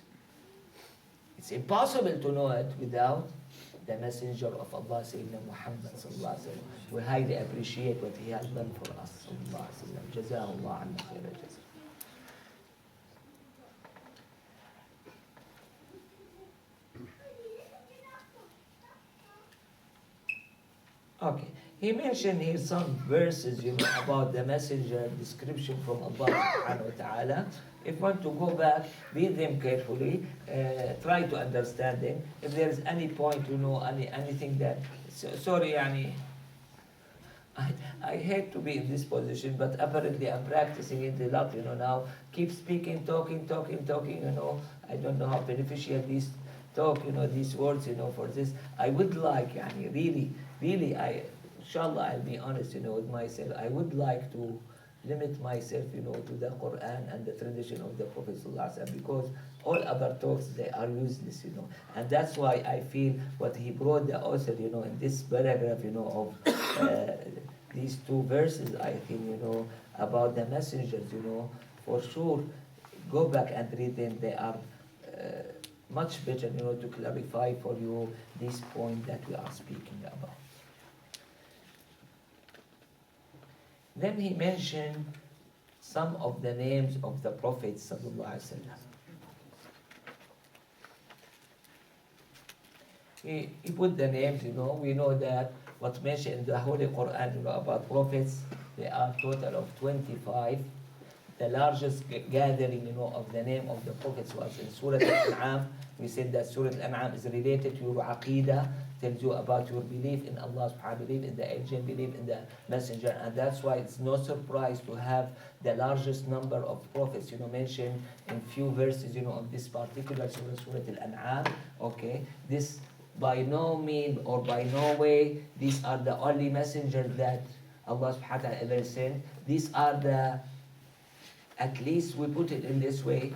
It's impossible to know it without the messenger of Allah, Sayyidina Muhammad sallallahu alaihi wasallam. We highly appreciate what he has done for us, sallallahu alaihi wasallam. Jazahullah anna khayra jazaa. Okay, he mentioned here some verses, about the messenger description from Allah subhanahu wa ta'ala. If you want to go back, read them carefully, try to understand them. If there is any point, anything that, sorry, I hate to be in this position, but apparently I'm practicing it a lot, now. Keep speaking, talking, I don't know how beneficial these talk, these words, for this. I would like, really, inshallah, I'll be honest, with myself. I would like to limit myself, to the Quran and the tradition of the Prophet ﷺ, because all other talks, they are useless, And that's why I feel what he brought the author, in this paragraph, of these two verses, I think, about the messengers, for sure, go back and read them. They are much better, to clarify for you this point that we are speaking about. Then he mentioned some of the names of the Prophet sallallahu alaihi wasallam. He put the names, we know that what's mentioned in the Holy Quran, about prophets, they are total of 25. the largest gathering, of the name of the prophets was in Surah Al-An'am. We said that Surah Al-An'am is related to your aqidah, tells you about your belief in Allah subhanahu wa ta'ala, belief in the angel, belief in the messenger, and that's why it's no surprise to have the largest number of prophets, mentioned in few verses, of this particular Surah, Surah Al-An'am. Okay, this by no means or by no way, these are the only messengers that Allah subhanahu wa ta'ala ever sent. These are at least we put it in this way.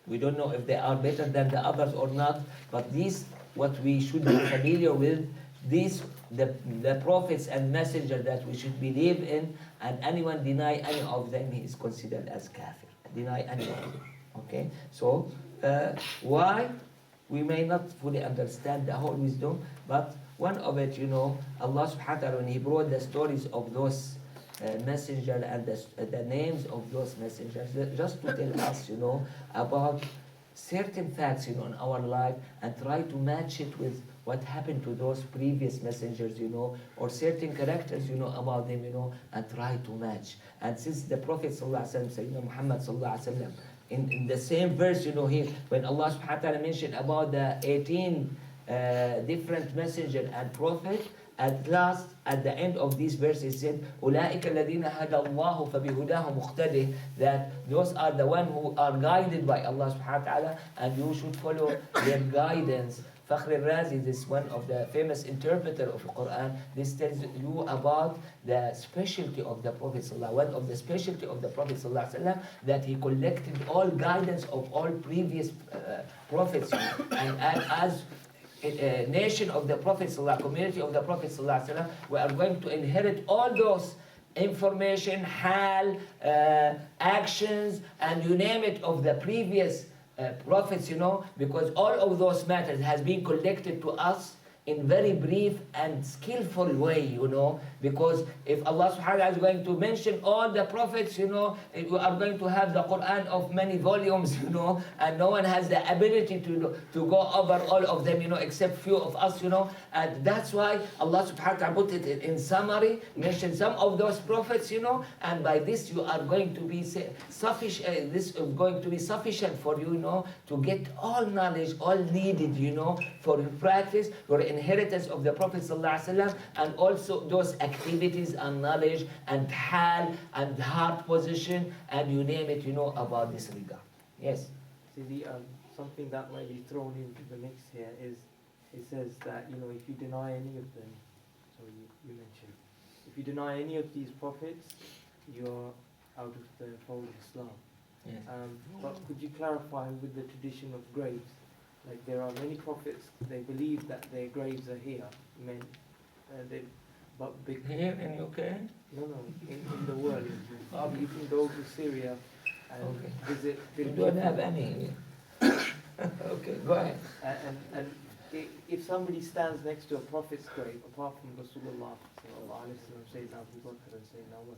We don't know if they are better than the others or not, but these, what we should be familiar with, these, the prophets and messengers that we should believe in, and anyone deny any of them, he is considered as kafir. Deny any of them. Okay? So, why? We may not fully understand the whole wisdom, but one of it, Allah subhanahu wa ta'ala, when He brought the stories of those messengers and the names of those messengers, just to tell us, about certain facts, in our life, and try to match it with what happened to those previous messengers, or certain characters, about them, and try to match. And since the Prophet sallallahu alaihi wasallam, Sayyidina Muhammad sallallahu alaihi wasallam, in the same verse, here, when Allah subhanahu wa ta'ala mentioned about the 18 different messengers and prophets, at last, at the end of this verse, it said, أُولَٰئِكَ الَّذِينَ هَدَى اللَّهُ فَبِهُدَاهُ مُقْتَدِهِ, that those are the ones who are guided by Allah subhanahu wa ta'ala, and you should follow their guidance. Fakhr al-Razi, this one of the famous interpreter of the Quran, this tells you about the specialty of the Prophet ﷺ. One of the specialty of the Prophet ﷺ, that he collected all guidance of all previous prophets, and as a nation of the Prophet ﷺ, community of the Prophet ﷺ, we are going to inherit all those information, hal, actions, and you name it, of the previous prophets, because all of those matters has been collected to us in very brief and skillful way, because if Allah subhanahu wa ta'ala is going to mention all the prophets, we are going to have the Quran of many volumes, and no one has the ability to go over all of them, except few of us, and that's why Allah subhanahu wa ta'ala put it in summary, mention some of those prophets, and by this you are going to be sufficient, this is going to be sufficient for you, to get all knowledge, all needed, for your practice, for inheritance of the Prophet ﷺ, and also those activities and knowledge and hal and heart position, and you name it, about this regard. Yes. See, something that might be thrown into the mix here is, it says that, if you deny any of them, so you mentioned, if you deny any of these prophets, you're out of the fold of Islam. Yes. But could you clarify with the tradition of graves? Like, there are many prophets, they believe that their graves are here, Here in UK? No, in the world. You can go to Syria and visit. You don't have any. Okay, go ahead. And if somebody stands next to a prophet's grave, apart from Rasulullah sallallahu alaihi wasallam, Sayyidina Abu Bakr and Sayyidina Umar,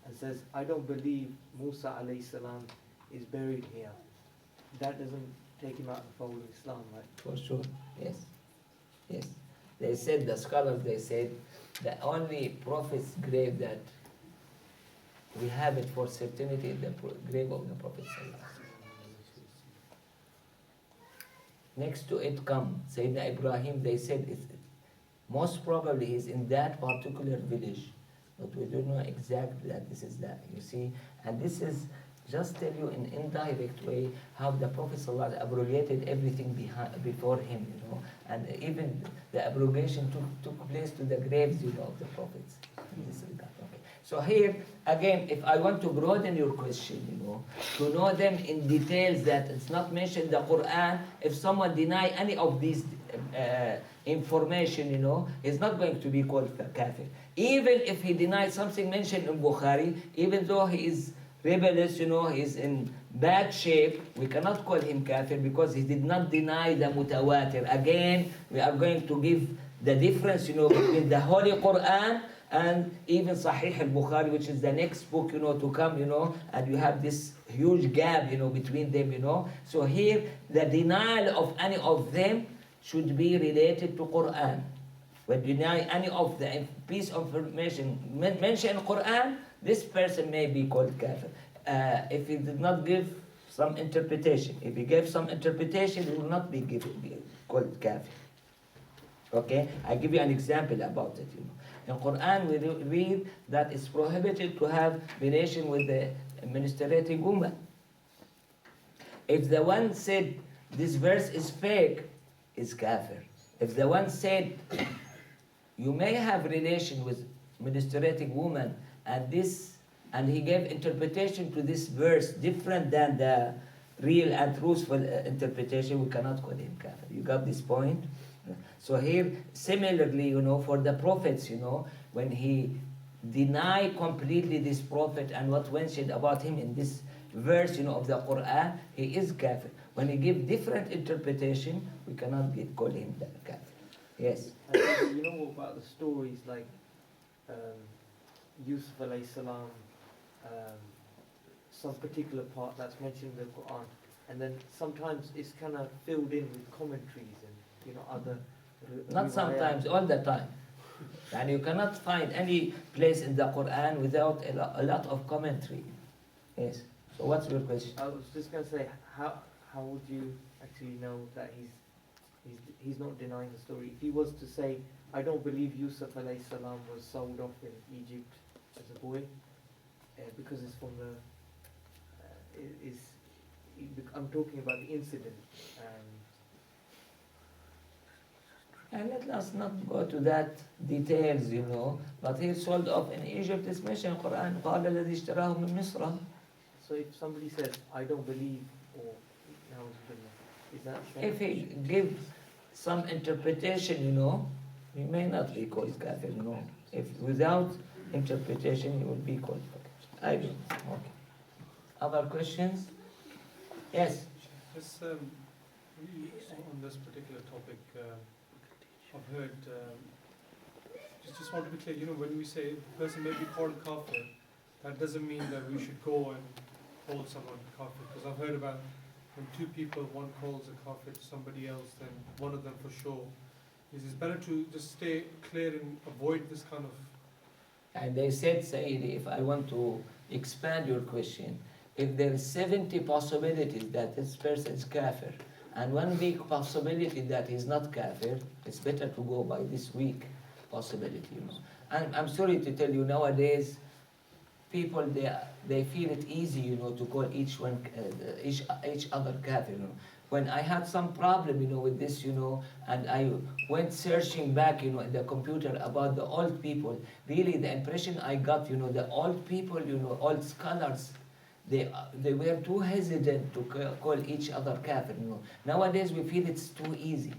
and says, I don't believe Musa alayhi salam is buried here, that doesn't take him out of the fold of Islam, right? For sure, yes. Yes. They said, the scholars, they said, the only prophet's grave that we have it for certainty is the grave of the Prophet ﷺ. Next to it come Sayyidina Ibrahim, they said, most probably he's in that particular village, but we don't know exactly that this is that, you see. And this is just tell you in indirect way how the Prophet ﷺ abrogated everything before him, and even the abrogation took place to the graves, of the prophets. In this regard. Okay. So here, again, if I want to broaden your question, to know them in details that it's not mentioned in the Quran, if someone deny any of these information, is not going to be called kafir. Even if he denies something mentioned in Bukhari, even though he is rebellious, he's in bad shape, we cannot call him kafir because he did not deny the mutawatir. Again, we are going to give the difference, between the Holy Quran and even Sahih al-Bukhari, which is the next book, to come, and you have this huge gap, between them, So here, the denial of any of them should be related to Quran. When you deny any of the piece of information mentioned in Quran, this person may be called kafir. if he did not give some interpretation. If he gave some interpretation, he will not be called kafir. Okay, I give you an example about it. In Quran, we read that it's prohibited to have relation with the menstruating woman. If the one said this verse is fake, is kafir. If the one said you may have relation with menstruating woman and he gave interpretation to this verse different than the real and truthful interpretation, we cannot call him kafir. You got this point? So here, similarly, for the prophets, when he denied completely this prophet and what mentioned about him in this verse, of the Quran, he is kafir. When he give different interpretation, we cannot call him kafir. Yes. You know about the stories like Yusuf alayhi salam, some particular part that's mentioned in the Quran, and then sometimes it's kind of filled in with commentaries and other. Not sometimes, all the time. And you cannot find any place in the Quran without a lot of commentary. Yes. So what's your question? I was just going to say, how would you actually know that he's not denying the story? If he was to say, I don't believe Yusuf alayhi salam was sold off in Egypt as a boy, because it's from I'm talking about the incident. And let us not go to that details, But he sold off in Egypt. It's mentioned in Quran. قال الذي اشتراه من مصر. So if somebody says, I don't believe, or is that shame? If he gives some interpretation, he may not be called kafir, If without interpretation, he will be called kafir. I don't. Okay. Other questions? Yes. Yes, on this particular topic, I've heard, just want to be clear, when we say a person may be called kafir, that doesn't mean that we should go and call someone kafir, because I've heard about when two people, one calls a kafir to somebody else, then one of them for sure. Is it better to just stay clear and avoid this kind of... And they said, Sayyidi, if I want to expand your question, if there are 70 possibilities that this person is kafir, and one big possibility that he's not kafir, it's better to go by this weak possibility. And I'm sorry to tell you, nowadays, people, they feel it easy, to call each other kafir. When I had some problem, with this, and I went searching back, in the computer about the old people, really the impression I got, the old people, old scholars, they were too hesitant to call each other kafir. Nowadays we feel it's too easy.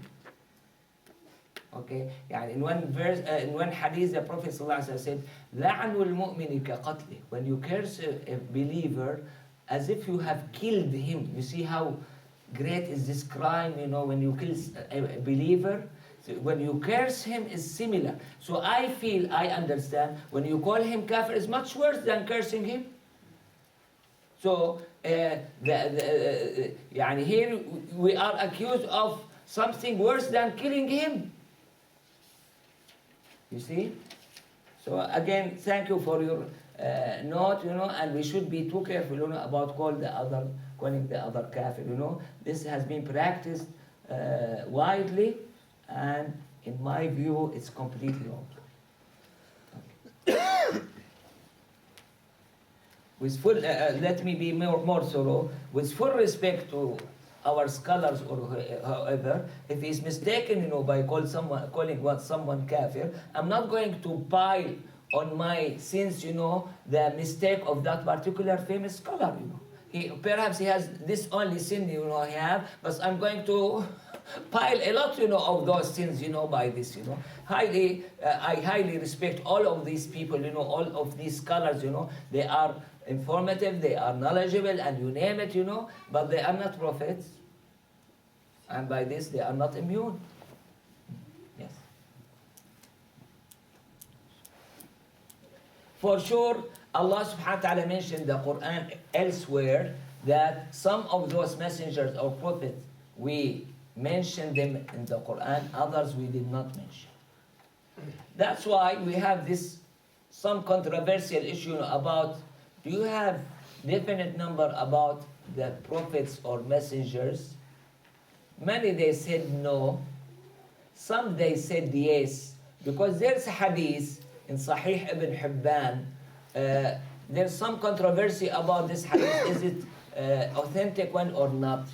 Okay, in one verse, in one hadith, the Prophet ﷺ said, "لَعْنُ الْمُؤْمِنِ كَقَتْلِهِ." When you curse a believer, as if you have killed him. You see how great is this crime? When you kill a believer, so when you curse him, is similar. So I understand when you call him kafir is much worse than cursing him. So here we are accused of something worse than killing him. You see? So again, thank you for your note, and we should be too careful, about calling the other kafir, This has been practiced widely, and in my view, it's completely wrong. With full, let me be more thorough. With full respect to our scholars or however, if he's mistaken, by calling someone kafir, I'm not going to pile on my sins, the mistake of that particular famous scholar, Perhaps he has this only sin, he have, but I'm going to pile a lot, of those sins, by this, I highly respect all of these people, all of these scholars, they are informative, they are knowledgeable, and you name it, but they are not prophets. And by this, they are not immune. Yes. For sure, Allah subhanahu wa ta'ala mentioned in the Quran elsewhere that some of those messengers or prophets, we mentioned them in the Quran, others we did not mention. That's why we have some controversial issue about, do you have definite number about the prophets or messengers. Many they said no, some they said yes, because there's a hadith in Sahih Ibn Hibban. There's some controversy about this hadith. Is it authentic one or not?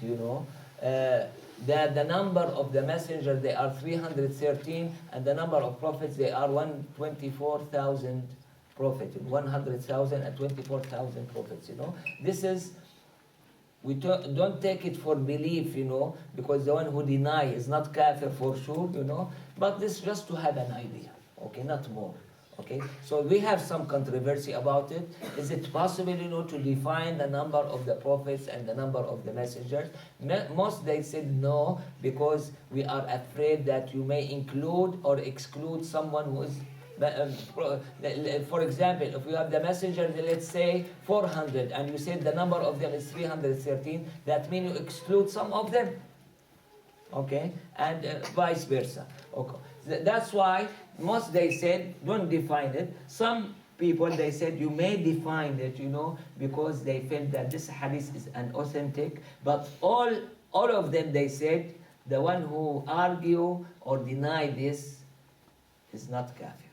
That the number of the messenger they are 313, and the number of prophets they are 124,000 prophets, 100,000 and 24,000 prophets. This is, we don't take it for belief, because the one who deny is not kafir for sure, but this just to have an idea, okay, not more. Okay, so we have some controversy about it. Is it possible, to define the number of the prophets and the number of the messengers? Most they said no, because we are afraid that you may include or exclude someone who is, for example, if we have the messenger, let's say 400, and you said the number of them is 313, that means you exclude some of them. Okay, and vice versa. Okay. That's why most they said don't define it. Some people they said you may define it, because they felt that this hadith is unauthentic. But all of them they said the one who argue or deny this is not kafir.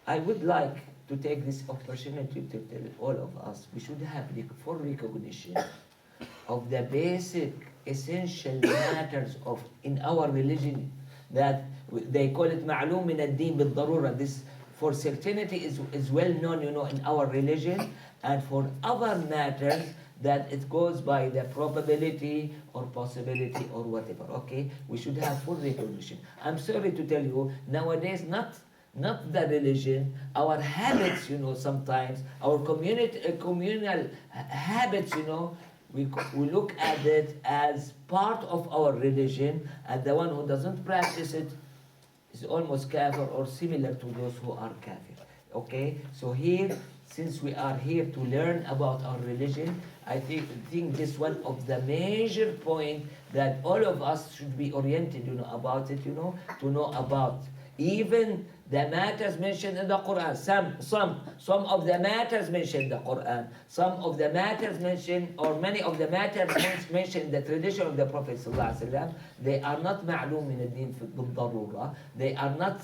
I would like to take this opportunity to tell all of us we should have full recognition of the basic essential matters of in our religion, that they call it ma'loom min ad-din bil-darura. This for certainty is well known, in our religion, and for other matters that it goes by the probability or possibility or whatever. Okay, we should have full recognition. I'm sorry to tell you, nowadays not the religion, our habits, sometimes our communal habits, we look at it as part of our religion, and the one who doesn't practice it is almost kafir or similar to those who are kafir. Okay, so here, since we are here to learn about our religion, I think this one of the major point that all of us should be oriented, about it, to know about even the matters mentioned in the Quran. Some of the matters mentioned in the Quran, some of the matters mentioned, or many of the matters mentioned in the tradition of the Prophet ﷺ, they are not ma'loom min ad-din bil-darura. They are not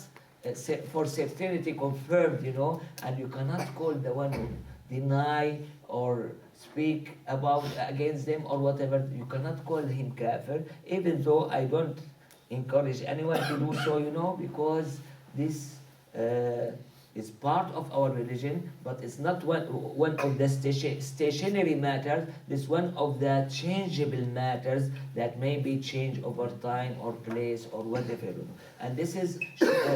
for certainty confirmed, and you cannot call the one who deny or speak about against them or whatever, you cannot call him kafir, even though I don't encourage anyone to do so, because this is part of our religion, but it's not one of the stationary matters. This one of the changeable matters that may be changed over time or place or whatever. And this is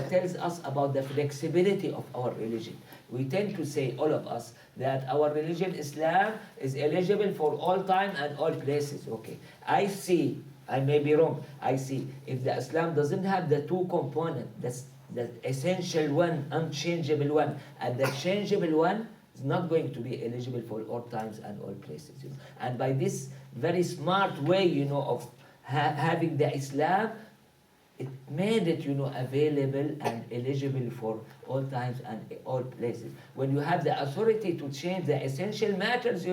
tells us about the flexibility of our religion. We tend to say, all of us, that our religion, Islam, is eligible for all time and all places. Okay, I may be wrong. I see if the Islam doesn't have the two components, the essential one, unchangeable one, and the changeable one is not going to be eligible for all times and all places. And by this very smart way, of having the Islam, it made it, available and eligible for all times and all places. When you have the authority to change the essential matters,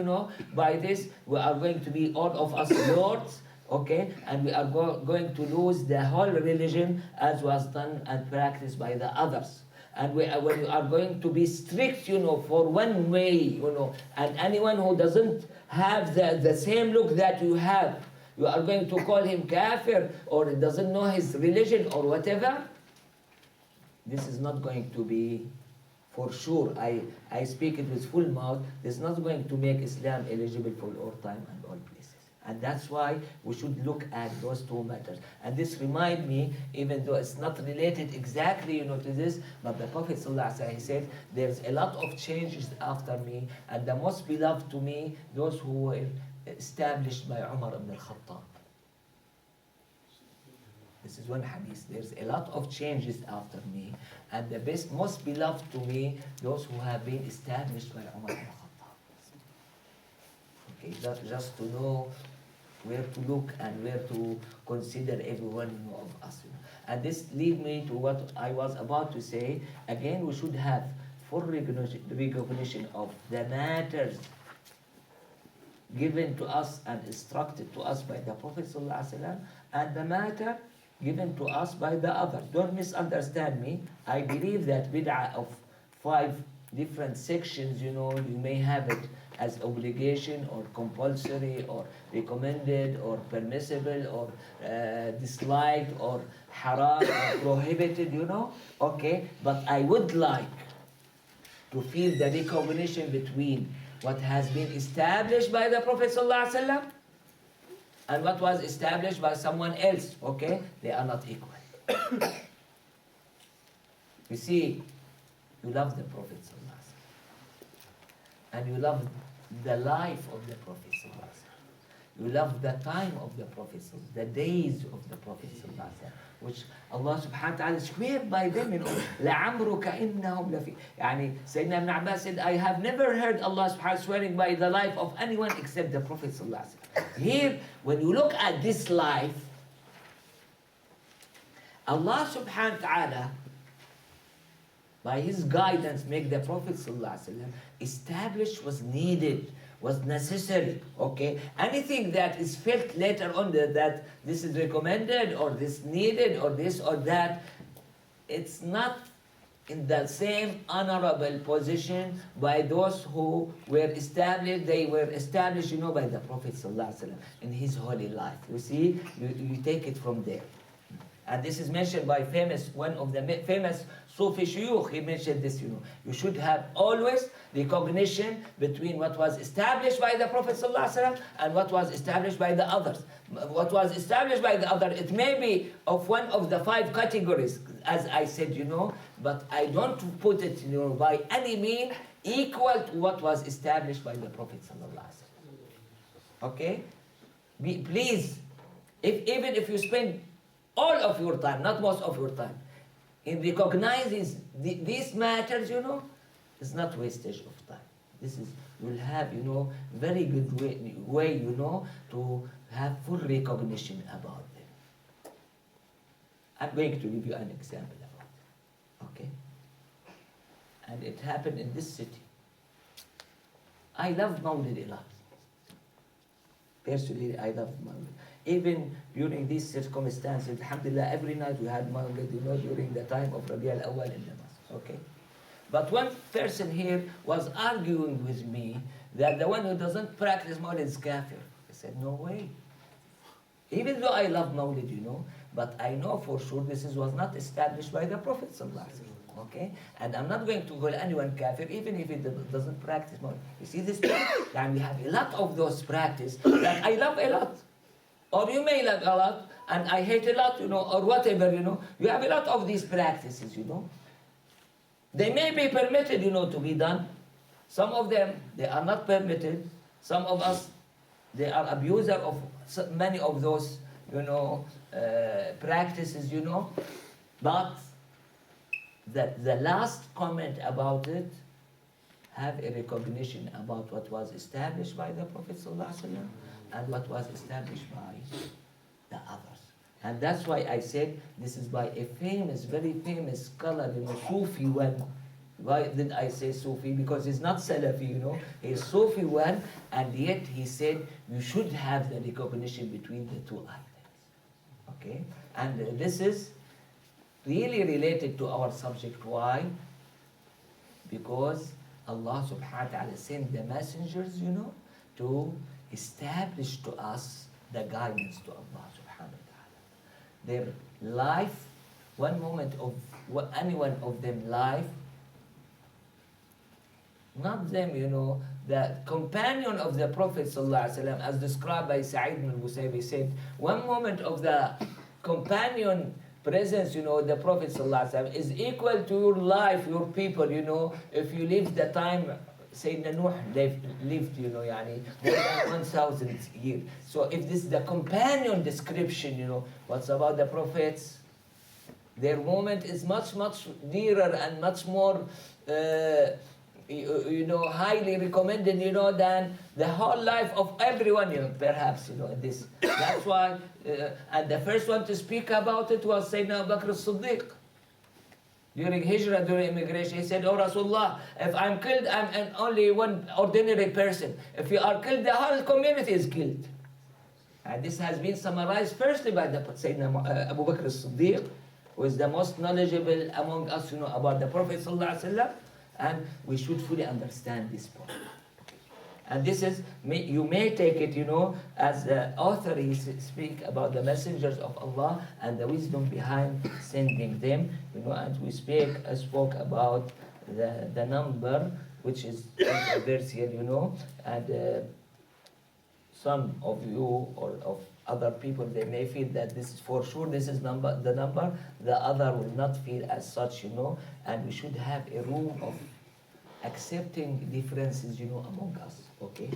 by this we are going to be all of us lords. Okay, and we are going to lose the whole religion as was done and practiced by the others. And when you are going to be strict, for one way, and anyone who doesn't have the same look that you have, you are going to call him kafir or doesn't know his religion or whatever. This is not going to be, for sure, I speak it with full mouth, this is not going to make Islam eligible for all time and all places. And that's why we should look at those two matters. And this reminds me, even though it's not related exactly, to this, but the Prophet ﷺ, he said, there's a lot of changes after me, and the most beloved to me, those who were established by Umar ibn al-Khattab. This is one hadith. There's a lot of changes after me, and the most beloved to me, those who have been established by Umar ibn al-Khattab. Okay, just to know where to look and where to consider everyone of us. And this leads me to what I was about to say. Again, we should have full recognition of the matters given to us and instructed to us by the Prophet ﷺ, and the matter given to us by the other. Don't misunderstand me. I believe that bid'ah of 5 different sections, you may have it as obligation or compulsory or recommended or permissible or disliked or haram or prohibited, okay? But I would like to feel the recognition between what has been established by the Prophet ﷺ and what was established by someone else, okay? They are not equal. You see, you love the Prophet ﷺ, and you love the life of the Prophet ﷺ. You love the time of the Prophet ﷺ, the days of the Prophet ﷺ, which Allah subhanahu wa ta'ala swear by them, لَعَمْرُكَ إِنَّهُمْ لَفِي. Yani, Sayyidina Ibn Abbas said, I have never heard Allah subhanahu wa ta'ala swearing by the life of anyone except the Prophet ﷺ. Here, when you look at this life, Allah subhanahu wa ta'ala, by His guidance, make the Prophet ﷺ establish was needed, was necessary, okay? Anything that is felt later on that this is recommended or this needed or this or that, it's not in the same honorable position by those who were established. They were established, by the Prophet ﷺ in his holy life. You see, you take it from there. And this is mentioned by one of the famous Sufi shuyukh. He mentioned this, you should have always recognition between what was established by the Prophet ﷺ and what was established by the others. What was established by the other, it may be of one of the 5 categories, as I said, but I don't put it, by any means equal to what was established by the Prophet ﷺ. Okay? Please, even if you spend all of your time, not most of your time, in recognizing these matters, it's not wastage of time. This is, you'll have, very good way, to have full recognition about them. I'm going to give you an example about it, okay? And it happened in this city. I love Mawlid a lot. Personally, I love Mawlid. Even during these circumstances, alhamdulillah, every night we had Mawlid, during the time of Rabi al-Awwal in the mosque, okay? But one person here was arguing with me that the one who doesn't practice Mawlid is kafir. I said, no way. Even though I love Mawlid, but I know for sure this was not established by the Prophet ﷺ, okay? And I'm not going to call anyone kafir, even if he doesn't practice Mawlid. You see this? And we have a lot of those practices that I love a lot. Or you may love a lot, and I hate a lot, or whatever, You have a lot of these practices, They may be permitted, to be done. Some of them, they are not permitted. Some of us, they are abuser of many of those, practices, But the last comment about it have a recognition about what was established by the Prophet ﷺ and what was established by the others. And that's why I said this is by a very famous scholar, Sufi one. Why did I say Sufi? Because he's not Salafi, He's Sufi one, and yet he said you should have the recognition between the 2 items. Okay? And this is really related to our subject. Why? Because Allah subhanahu wa ta'ala sent the messengers, to establish to us the guidance to Allah subhanahu wa ta'ala. Their life, one moment of any one of them life, not them, the companion of the Prophet ﷺ, as described by Sa'id ibn al-Musaybi, said, one moment of the companion presence, the Prophet ﷺ, is equal to your life, your people, if you live the time Sayyidina Nuh lived, more than 1,000 years. So if this is the companion description, what's about the prophets? Their moment is much, much dearer and much more, highly recommended, than the whole life of everyone, perhaps, in this. That's why, and the first one to speak about it was Sayyidina Abu Bakr as-Siddiq. During Hijrah, during immigration, he said, "Oh Rasulullah, if I'm killed, I'm only one ordinary person. If you are killed, the whole community is killed." And this has been summarized firstly by the Sayyidina Abu Bakr as-Siddiq, who is the most knowledgeable among us, about the Prophet ﷺ, and we should fully understand this point. And this is, you may take it, as the author, he speak about the messengers of Allah and the wisdom behind sending them, and we spoke about the number, which is controversial, and some of you or of other people, they may feel that this is for sure, this is the number, the other will not feel as such, and we should have a room of accepting differences, among us, okay?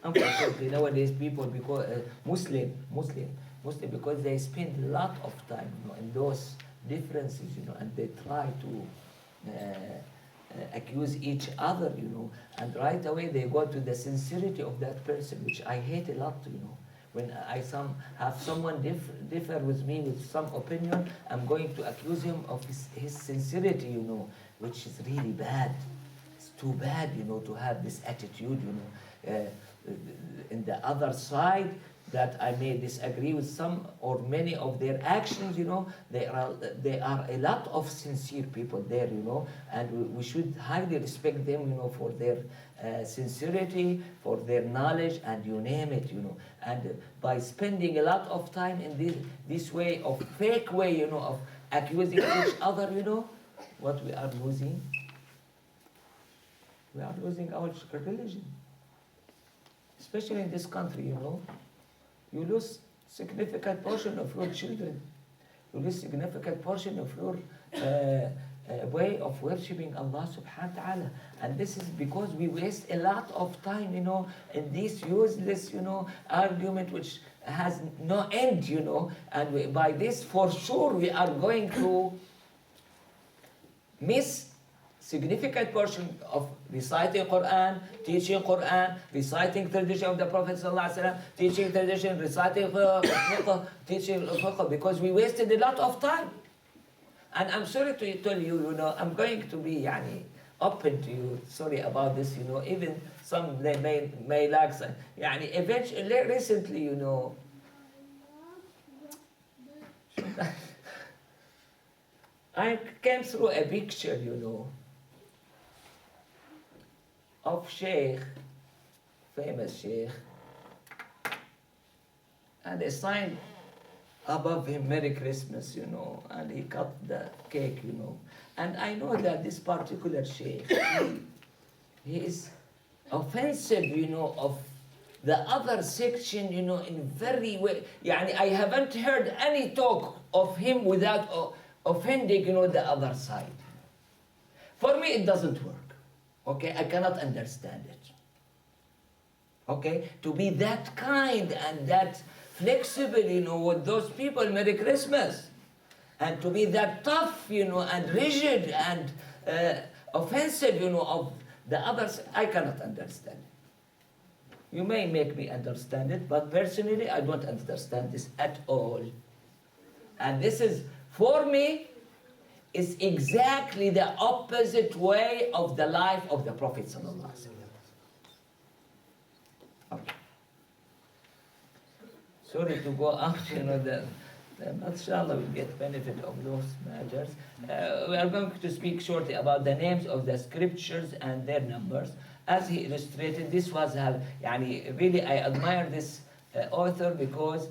Unfortunately, nowadays people, because Muslim, because they spend a lot of time, in those differences, and they try to accuse each other, and right away they go to the sincerity of that person, which I hate a lot, When I have someone differ with me with some opinion, I'm going to accuse him of his sincerity, which is really bad. It's too bad, to have this attitude, in the other side, that I may disagree with some or many of their actions, there are a lot of sincere people there, and we should highly respect them, for their sincerity, for their knowledge, and you name it, And by spending a lot of time in this way of fake way, of accusing each other, what we are losing? We are losing our religion. Especially in this country, You lose significant portion of your children. You lose significant portion of your way of worshipping Allah subhanahu wa ta'ala. And this is because we waste a lot of time, in this useless, argument which has no end, And by this, for sure, we are going to miss significant portion of reciting Quran, teaching Quran, reciting tradition of the Prophet ﷺ, teaching tradition, reciting fiqh, teaching fiqh, because we wasted a lot of time. And I'm sorry to tell you, I'm going to be open to you. Sorry about this, even some they may like, eventually, recently, I came through a picture, of Shaykh, famous Shaykh, and a sign above him, Merry Christmas, and he cut the cake, And I know that this particular Shaykh, he is offensive, of the other section, in very way. I haven't heard any talk of him without offending, the other side. For me, it doesn't work. Okay, I cannot understand it. Okay, to be that kind and that flexible, with those people, Merry Christmas. And to be that tough, and rigid and offensive, of the others, I cannot understand it. You may make me understand it, but personally, I don't understand this at all. And this is, for me, is exactly the opposite way of the life of the Prophet ﷺ. Okay. Sorry to go out, inshallah we get benefit of those matters. We are going to speak shortly about the names of the scriptures and their numbers. As he illustrated, this was, really I admire this author because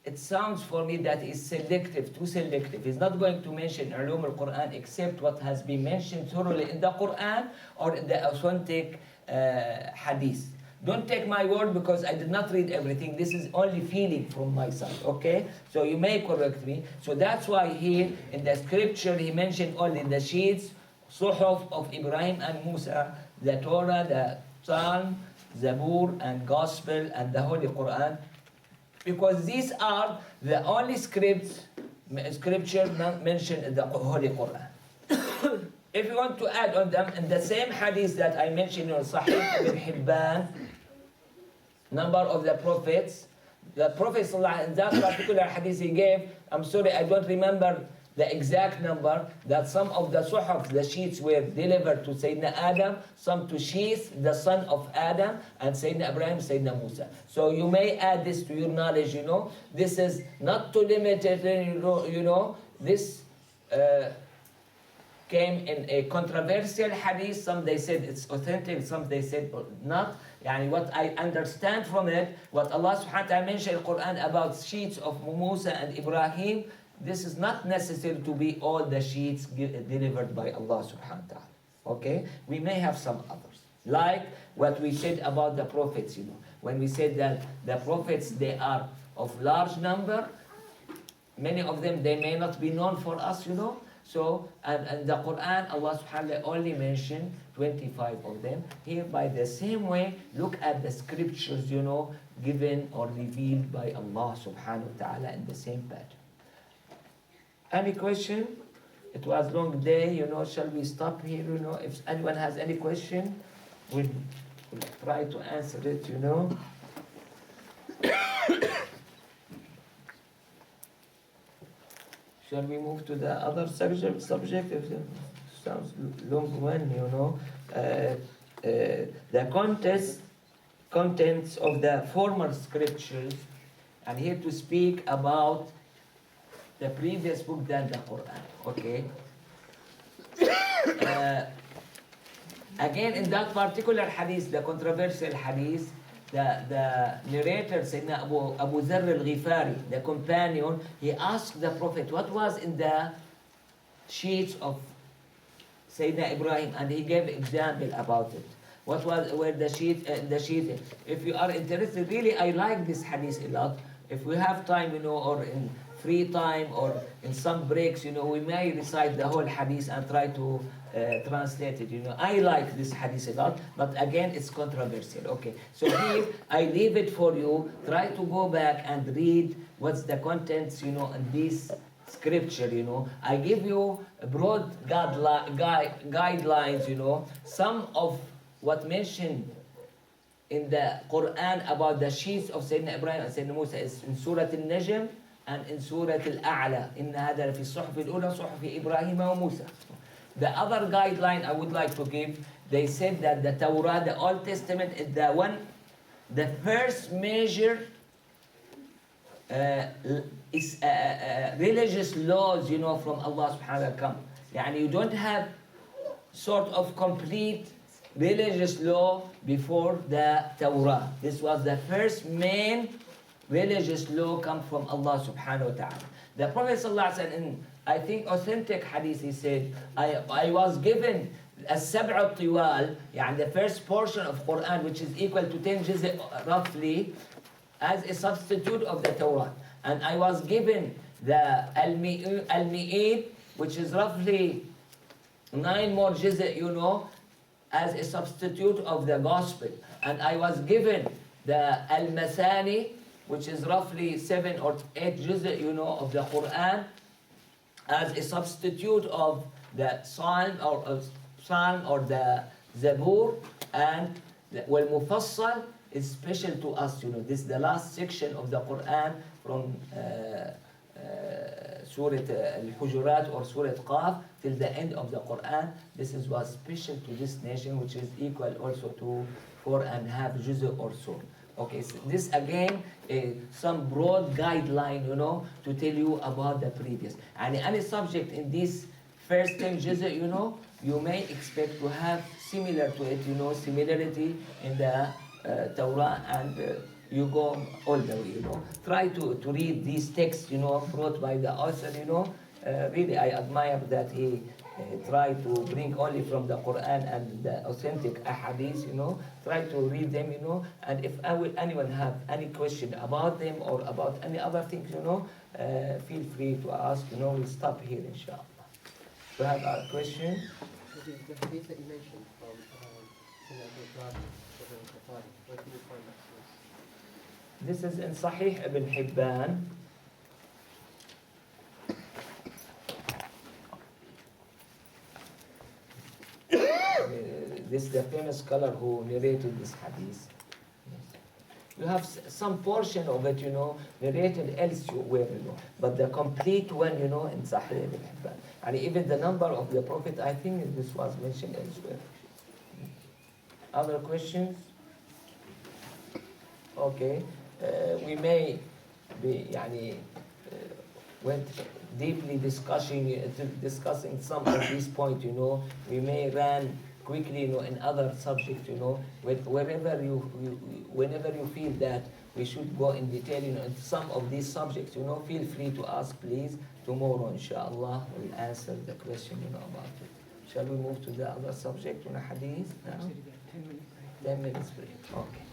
it sounds for me that is selective, too selective. He's not going to mention Uloom al-Quran except what has been mentioned thoroughly in the Quran or in the authentic hadith. Don't take my word because I did not read everything. This is only feeling from my side, okay? So you may correct me. So that's why here in the scripture he mentioned only the sheets, Suhuf of Ibrahim and Musa, the Torah, the Psalm, Zabur and Gospel and the Holy Quran. Because these are the only scripture mentioned in the Holy Quran. If you want to add on them, in the same hadith that I mentioned in Sahih ibn Hibban, number of the prophets, the Prophet in that particular hadith he gave, I'm sorry, I don't remember the exact number, that some of the suhuf, the sheets were delivered to Sayyidina Adam, some to Sheets, the son of Adam, and Sayyidina Ibrahim, Sayyidina Musa. So you may add this to your knowledge, This is not too limited, This came in a controversial hadith. Some they said it's authentic, some they said not. Yani what I understand from it, what Allah subhanahu wa ta'ala mentioned in the Quran about sheets of Musa and Ibrahim, this is not necessary to be all the sheets delivered by Allah subhanahu wa ta'ala. Okay? We may have some others. Like what we said about the prophets, When we said that the prophets, they are of large number, many of them, they may not be known for us, So, and the Quran, Allah subhanahu wa ta'ala only mentioned 25 of them. Here, by the same way, look at the scriptures, given or revealed by Allah subhanahu wa ta'ala in the same pattern. Any question? It was long day, shall we stop here, If anyone has any question, we'll try to answer it, Shall we move to the other subject? If it sounds long one, the contents of the former scriptures, and here to speak about the previous book than the Quran. Okay. Again, in that particular hadith, the controversial hadith, the narrator, Sayyidina Abu Dharr al-Ghifari, the companion, he asked the Prophet what was in the sheets of Sayyidina Ibrahim, and he gave example about it. What was where the sheet? If you are interested, really, I like this hadith a lot. If we have time, or in free time, or in some breaks, we may recite the whole hadith and try to translate it. I like this hadith a lot, but again, it's controversial. Okay, so here I leave it for you. Try to go back and read what's the contents, in this scripture. I give you broad guidelines. Some of what mentioned in the Quran about the sheets of Sayyidina Ibrahim and Sayyidina Musa is in Surah Al-Najm and in Surah Al-A'la. إِنَّ هَذَا لَفِي الصُّحُفِ الْأُولَى صُحُفِ إِبْرَاهِيمَ وَمُوسَى. The other guideline I would like to give, they said that the Torah, the Old Testament, is the first major religious laws, from Allah subhanahu wa ta'ala. Yani you don't have sort of complete religious law before the Torah. This was the first main religious law come from Allah subhanahu wa ta'ala. The Prophet sallallahu alaihi wasallam, in I think authentic hadith, he said, I was given as-sab'a al-tiwal, the first portion of Quran, which is equal to 10 juz' roughly, as a substitute of the Torah. And I was given the al-mi'id, which is roughly 9 more juz', as a substitute of the Gospel. And I was given the al-masani, which is roughly 7 or 8 juz', of the Quran, as a substitute of the Psalm or the Zabur, and the Mufassal is special to us. This is the last section of the Quran from Surah Al-Hujurat or Surah Qaf till the end of the Quran. This was special to this nation, which is equal also to 4.5 juz' or so. Okay, so this again some broad guideline, to tell you about the previous. And any subject in this first 10 juz', you may expect to have similar to it, similarity in the Torah, and you go all the way, Try to read these texts, brought by the author, Really, I admire that he tried to bring only from the Quran and the authentic ahadith, Try to read them, And if anyone have any question about them or about any other things, feel free to ask, We'll stop here, inshallah. Do you have a question? The hadith that you mentioned from where can you find that source? This is in Sahih Ibn Hibban. This is the famous scholar who narrated this hadith. Yes. You have some portion of it, you know, narrated elsewhere, you know, but the complete one, you know, in Sahih ibn Hibban. And even the number of the Prophet, I think this was mentioned elsewhere. Other questions? Okay. We may be, went deeply discussing some of these points, you know. We may run quickly, you know, in other subjects, you know, whenever you feel that we should go in detail, you know, into some of these subjects, you know, feel free to ask, please. Tomorrow, inshallah, we'll answer the question, you know, about it. Shall we move to the other subject, you know, hadith now? 10 minutes break. Okay.